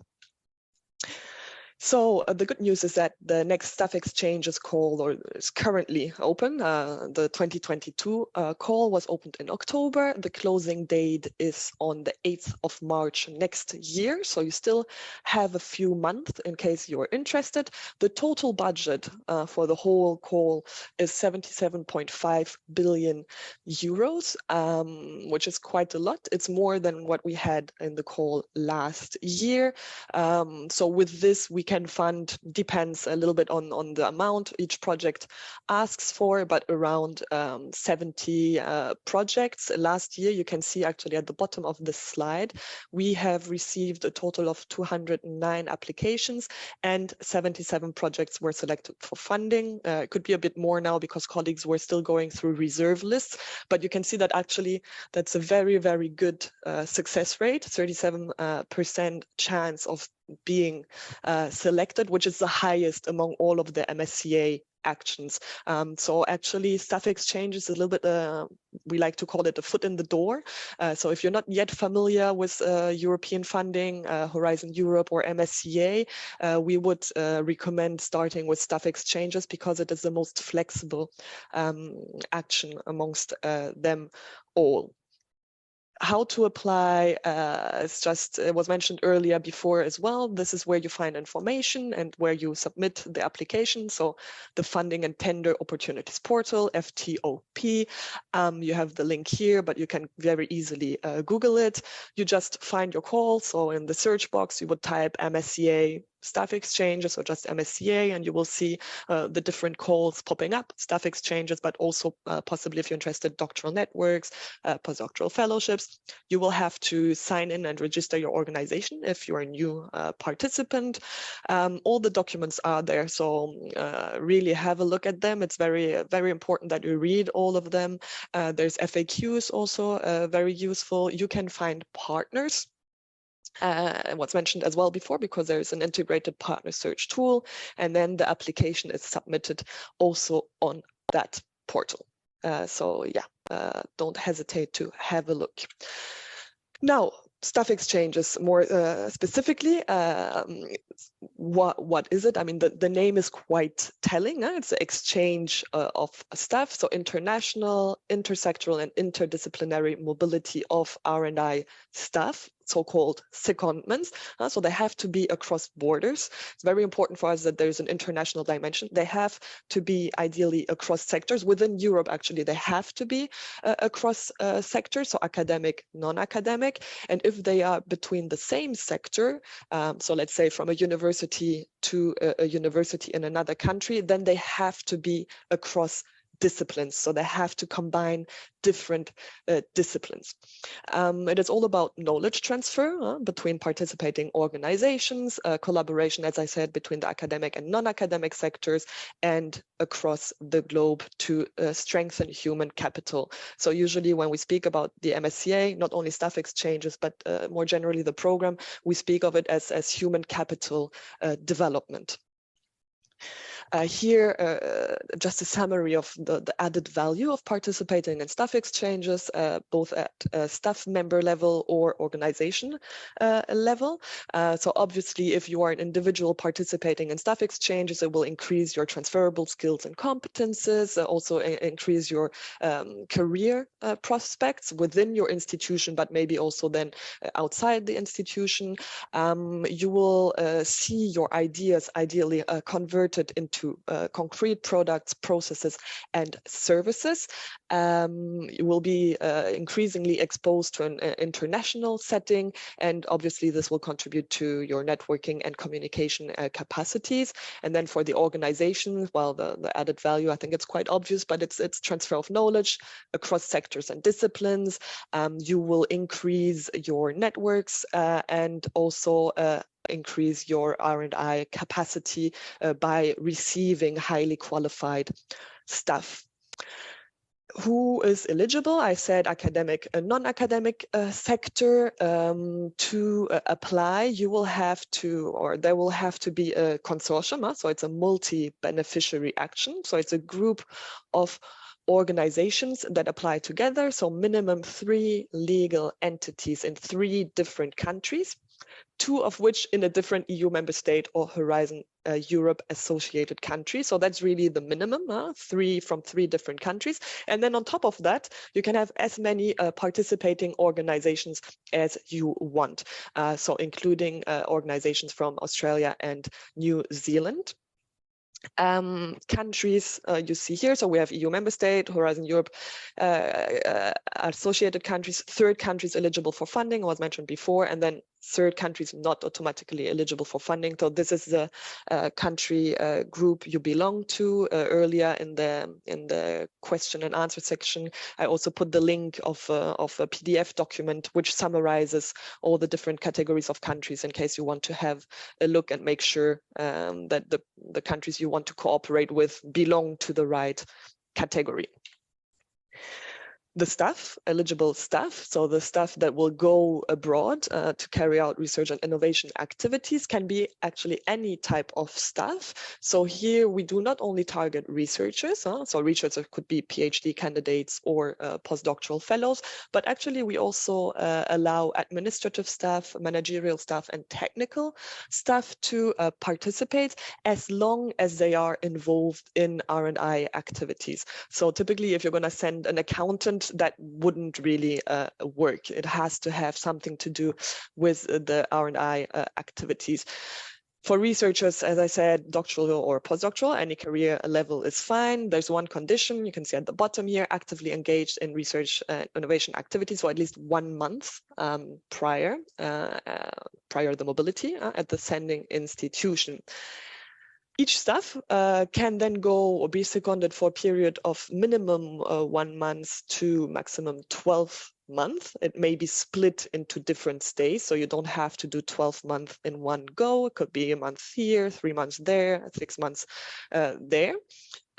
So the good news is that the next staff exchange is called, or is currently open. The 2022 call was opened in October. The closing date is on the 8th of March next year. So you still have a few months in case you're interested. The total budget for the whole call is 77.5 billion euros, which is quite a lot. It's more than what we had in the call last year. So with this, we can fund, depends a little bit on the amount each project asks for, but around 70 projects. Last year, you can see actually at the bottom of this slide, we have received a total of 209 applications and 77 projects were selected for funding. It could be a bit more now because colleagues were still going through reserve lists, but you can see that actually that's a very, very good success rate, 37% chance of being selected, which is the highest among all of the MSCA actions. So actually staff exchange is a little bit, we like to call it a foot in the door. So if you're not yet familiar with European funding, Horizon Europe or MSCA, we would recommend starting with staff exchanges because it is the most flexible action amongst them all. how to apply, it was mentioned earlier before as well. This is where you find information and where you submit the application. So the Funding and Tender Opportunities Portal, FTOP. You have the link here, but you can very easily Google it. You just find your call. So in the search box, you would type MSCA staff exchanges or just MSCA, and you will see the different calls popping up, staff exchanges, but also possibly, if you're interested, doctoral networks, postdoctoral fellowships. You will have to sign in and register your organization if you're a new participant. All the documents are there, so really have a look at them. It's very, very important that you read all of them. There's FAQs also very useful. You can find partners. What's mentioned as well before, because there is an integrated partner search tool, and then the application is submitted also on that portal. So yeah, don't hesitate to have a look. Now, staff exchanges more specifically, what is it? I mean, the name is quite telling. It's the exchange of staff, so international, intersectoral, and interdisciplinary mobility of R&I staff, so-called secondments. So they have to be across borders. It's very important for us that there's an international dimension. They have to be ideally across sectors. Within Europe, actually, they have to be across sectors, so academic, non-academic. And if they are between the same sector, so let's say from a university to a university in another country, then they have to be across disciplines. So they have to combine different disciplines. It is all about knowledge transfer between participating organizations, collaboration, as I said, between the academic and non-academic sectors, and across the globe to strengthen human capital. So usually when we speak about the MSCA, not only staff exchanges, but more generally the program, we speak of it as human capital development. Here, just a summary of the added value of participating in staff exchanges, both at staff member level or organization level. So obviously, if you are an individual participating in staff exchanges, it will increase your transferable skills and competences, also increase your career prospects within your institution, but maybe also then outside the institution. You will see your ideas ideally converted into concrete products, processes, and services. You will be increasingly exposed to an international setting, and obviously this will contribute to your networking and communication capacities. And then for the organization, well, the added value, I think it's quite obvious, but it's transfer of knowledge across sectors and disciplines. You will increase your networks and also increase your R&I capacity by receiving highly qualified staff. Who is eligible? I said academic and non-academic sector. To apply, you will have to, or there will have to be a consortium. So it's a multi-beneficiary action. So it's a group of organizations that apply together. So minimum 3 legal entities in 3 different countries, 2 of which in a different EU member state or Horizon Europe associated country. So that's really the minimum, 3 from 3 different countries. And then on top of that, you can have as many participating organizations as you want. So including organizations from Australia and New Zealand. Countries you see here, so we have EU member state, Horizon Europe, associated countries, 3rd countries eligible for funding was mentioned before, and then 3rd countries not automatically eligible for funding. So this is the country group you belong to. Earlier in the question and answer section, I also put the link of a PDF document which summarizes all the different categories of countries in case you want to have a look and make sure that the countries you want to cooperate with belong to the right category. The staff, eligible staff, so the staff that will go abroad to carry out research and innovation activities, can be actually any type of staff. So here we do not only target researchers, so researchers could be PhD candidates or postdoctoral fellows, but actually we also allow administrative staff, managerial staff, and technical staff to participate as long as they are involved in R&I activities. So typically if you're going to send an accountant that wouldn't really work. It has to have something to do with the R&I activities. For researchers, as I said, doctoral or postdoctoral, any career level is fine. There's one condition you can see at the bottom here: actively engaged in research and innovation activities for at least 1 month prior the mobility at the sending institution. Each staff can then go or be seconded for a period of minimum 1 month to maximum 12 months. It may be split into different stays, so you don't have to do 12 months in one go. It could be a month here, 3 months there, 6 months there.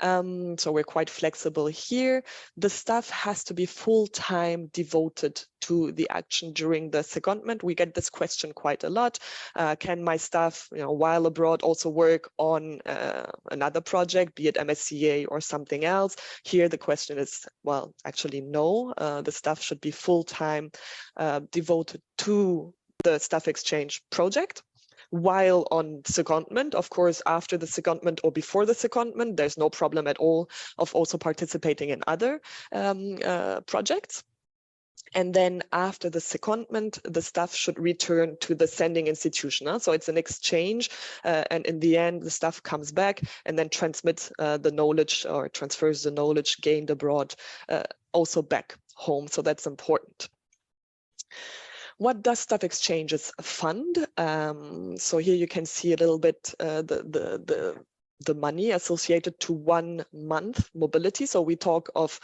So we're quite flexible here. The staff has to be full-time devoted to the action during the secondment. We get this question quite a lot. Can my staff, while abroad, also work on another project, be it MSCA or something else? Here the question is, well, actually no. The staff should be full-time devoted to the staff exchange project. While on secondment, of course, after the secondment or before the secondment, there's no problem at all of also participating in other projects. And then after the secondment, the staff should return to the sending institution. So it's an exchange, and in the end, the staff comes back and then transmits the knowledge or transfers the knowledge gained abroad also back home. So that's important. What does staff exchanges fund? So here you can see a little bit the money associated to 1 month mobility. So we talk of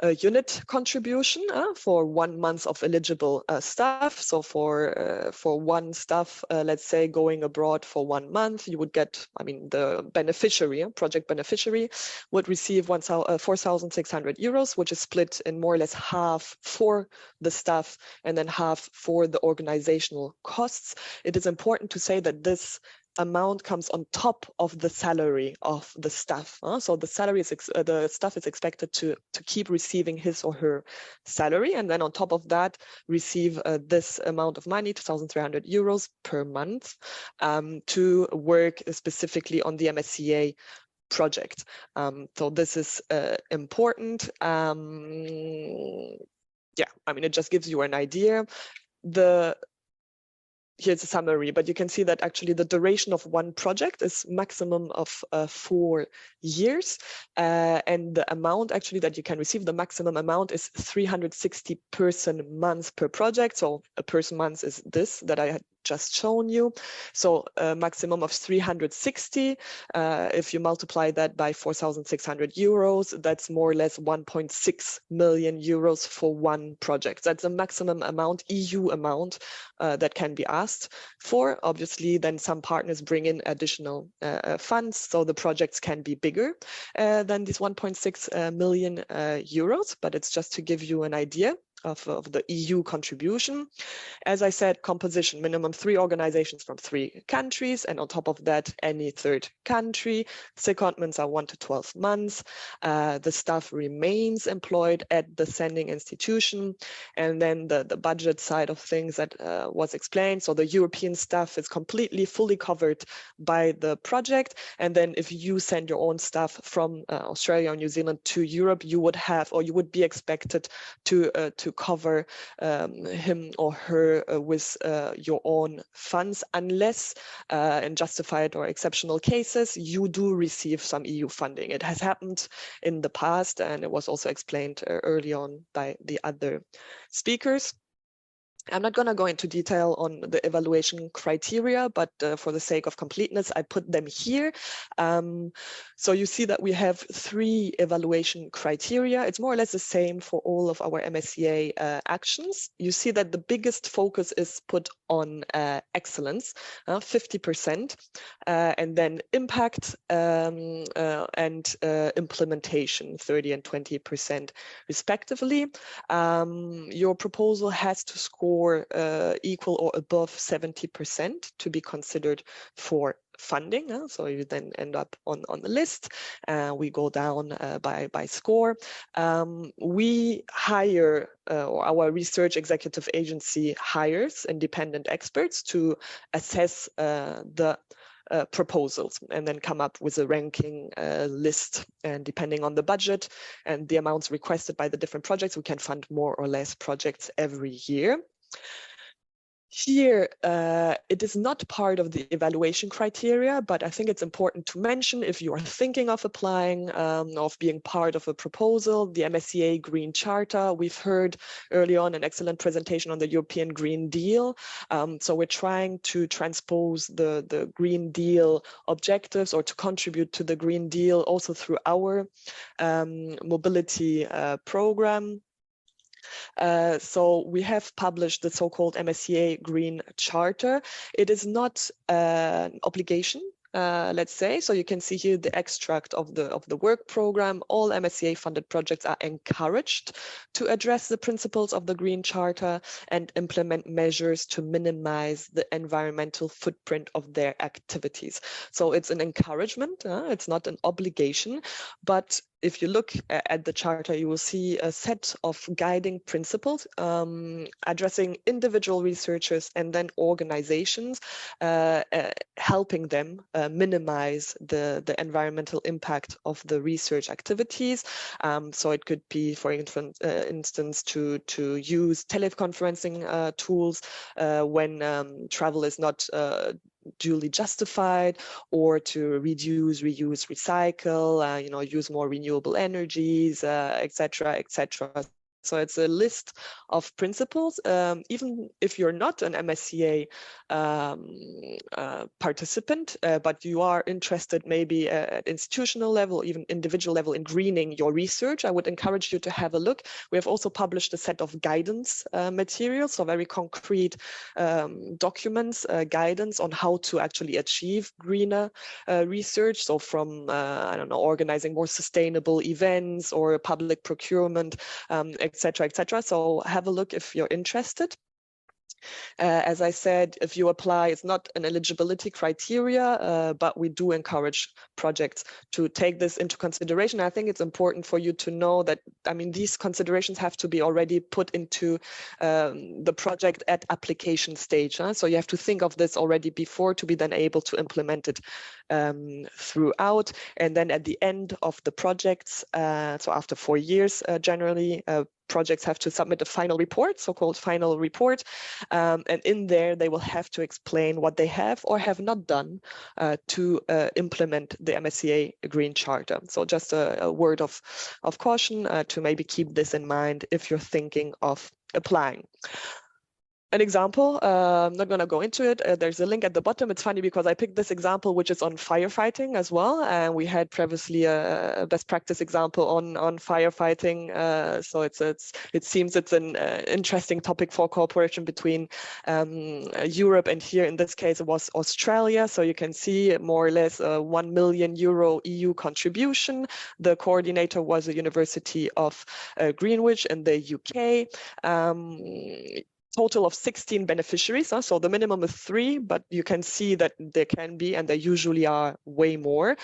a unit contribution for 1 month of eligible staff. So for one staff, let's say going abroad for 1 month, you would get, the beneficiary, project beneficiary, would receive 4,600 euros, which is split in more or less half for the staff and then half for the organizational costs. It is important to say that this amount comes on top of the salary of the staff. So the salary is the staff is expected to keep receiving his or her salary, and then on top of that receive this amount of money, 2,300 euros per month, to work specifically on the MSCA project. So this is important. It just gives you an idea. Here's a summary, but you can see that actually the duration of one project is maximum of 4 years, and the amount actually that you can receive, the maximum amount is 360 person months per project. So a person month is this that I had just shown you. So a maximum of 360. If you multiply that by 4,600 euros, that's more or less 1.6 million euros for one project. That's a maximum amount, EU amount, that can be asked for. Obviously, then some partners bring in additional funds, so the projects can be bigger than this 1.6 million euros, but it's just to give you an idea of the EU contribution. As I said, composition, minimum 3 organizations from 3 countries, and on top of that, any third country. Secondments are 1 to 12 months. The staff remains employed at the sending institution. And then the budget side of things that was explained. So the European staff is completely, fully covered by the project. And then if you send your own staff from Australia or New Zealand to Europe, you would have, or you would be expected to cover him or her with your own funds, unless in justified or exceptional cases, you do receive some EU funding. It has happened in the past, and it was also explained early on by the other speakers. I'm not going to go into detail on the evaluation criteria, but for the sake of completeness, I put them here. So you see that we have 3 evaluation criteria. It's more or less the same for all of our MSCA actions. You see that the biggest focus is put on excellence, 50%, and then impact and implementation, 30 and 20% respectively. Your proposal has to score equal or above 70% to be considered for funding. So you then end up on the list. We go down by score. We hire, or our research executive agency hires independent experts to assess the proposals, and then come up with a ranking list. And depending on the budget and the amounts requested by the different projects, we can fund more or less projects every year. Here, it is not part of the evaluation criteria, but I think it's important to mention if you are thinking of applying, of being part of a proposal, the MSCA Green Charter. We've heard early on an excellent presentation on the European Green Deal. So we're trying to transpose the Green Deal objectives or to contribute to the Green Deal also through our mobility program. So we have published the so-called MSCA Green Charter. It is not an obligation, let's say. So you can see here the extract of the work program. All MSCA funded projects are encouraged to address the principles of the Green Charter and implement measures to minimize the environmental footprint of their activities. So it's an encouragement, it's not an obligation, but if you look at the charter, you will see a set of guiding principles addressing individual researchers and then organizations, helping them minimize the environmental impact of the research activities. So it could be, for instance, to use teleconferencing tools when travel is not duly justified, or to reduce, reuse, recycle, use more renewable energies, etc., etc. So it's a list of principles. Even if you're not an MSCA participant, but you are interested maybe at institutional level, even individual level in greening your research, I would encourage you to have a look. We have also published a set of guidance materials, so very concrete documents, guidance on how to actually achieve greener research. So from, I don't know, organizing more sustainable events or public procurement, etc., etc. So have a look if you're interested. As I said, if you apply, it's not an eligibility criteria, but we do encourage projects to take this into consideration. I think it's important for you to know that, I mean, these considerations have to be already put into the project at application stage. So you have to think of this already before to be then able to implement it throughout. And then at the end of the projects, so after 4 years generally, projects have to submit a final report, so-called final report, and in there they will have to explain what they have or have not done to implement the MSCA Green Charter. So just a word of caution to maybe keep this in mind if you're thinking of applying. An example, I'm not going to go into it. There's a link at the bottom. It's funny because I picked this example, which is on firefighting as well. And we had previously a best practice example on firefighting. So it seems it's an interesting topic for cooperation between Europe and here in this case it was Australia. So you can see more or less a €1 million EU contribution. The coordinator was the University of Greenwich in the UK. Total of 16 beneficiaries, so the minimum is 3, but you can see that there can be, and there usually are way more,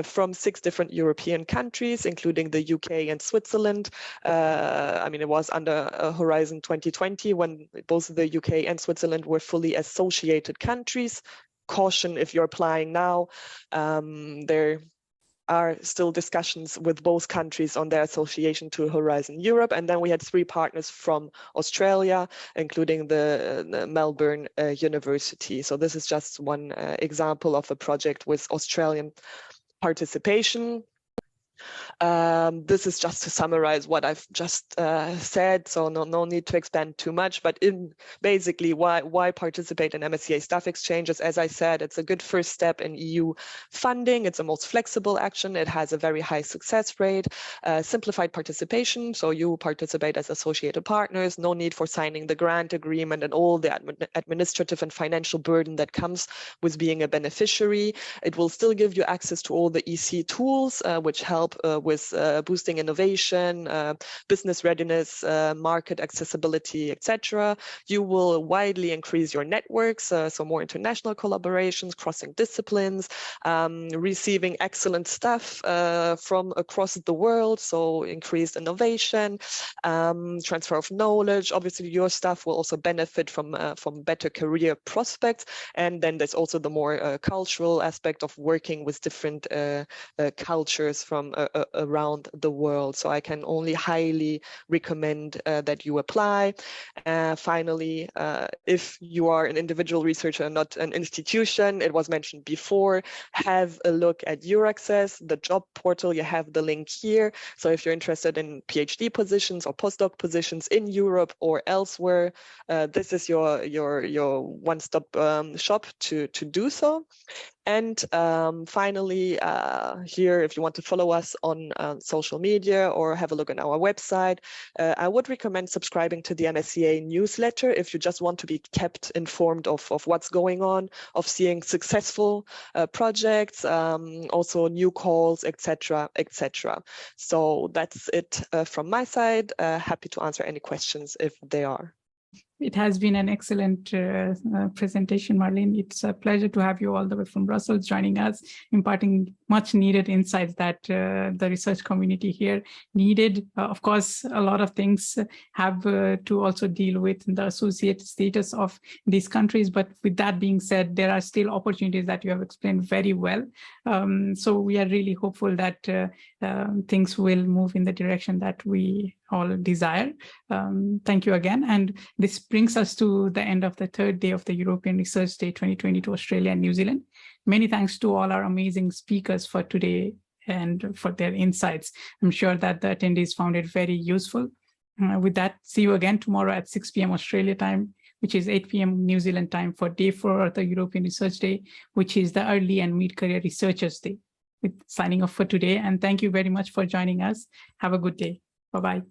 from 6 different European countries, including the UK and Switzerland. I mean, it was under Horizon 2020 when both the UK and Switzerland were fully associated countries. Caution if you're applying now, there are still discussions with both countries on their association to Horizon Europe. And then we had 3 partners from Australia, including the Melbourne University. So this is just one example of a project with Australian participation. This is just to summarize what I've just said, so no need to expand too much, but basically why participate in MSCA staff exchanges? As I said, it's a good first step in EU funding. It's the most flexible action. It has a very high success rate, simplified participation. So you participate as associated partners, no need for signing the grant agreement and all the administrative and financial burden that comes with being a beneficiary. It will still give you access to all the EC tools, which help with boosting innovation, business readiness, market accessibility, etc. You will widely increase your networks, so more international collaborations, crossing disciplines, receiving excellent staff from across the world, so increased innovation, transfer of knowledge. Obviously, your staff will also benefit from better career prospects, and then there's also the more cultural aspect of working with different cultures from around the world. So I can only highly recommend that you apply. Finally, if you are an individual researcher, not an institution, it was mentioned before, have a look at Euraxess, the job portal. You have the link here. So if you're interested in PhD positions or postdoc positions in Europe or elsewhere, this is your one-stop shop to do so. And finally, here, if you want to follow us on social media or have a look on our website, I would recommend subscribing to the NSCA newsletter if you just want to be kept informed of what's going on, of seeing successful projects, also new calls, etc., etc. So that's it from my side. Happy to answer any questions if there are. It has been an excellent presentation, Marlene. It's a pleasure to have you all the way from Brussels joining us, imparting much needed insights that the research community here needed. Of course, a lot of things have to also deal with the associate status of these countries. But with that being said, there are still opportunities that you have explained very well. So we are really hopeful that things will move in the direction that we all desire. Thank you again. And this brings us to the end of the third day of the European Research Day 2022 Australia and New Zealand. Many thanks to all our amazing speakers for today and for their insights. I'm sure that the attendees found it very useful. With that, see you again tomorrow at 6 p.m. Australia time, which is 8 p.m. New Zealand time for day 4 of the European Research Day, which is the Early and Mid-Career Researchers Day. With signing off for today, and thank you very much for joining us. Have a good day. Bye-bye.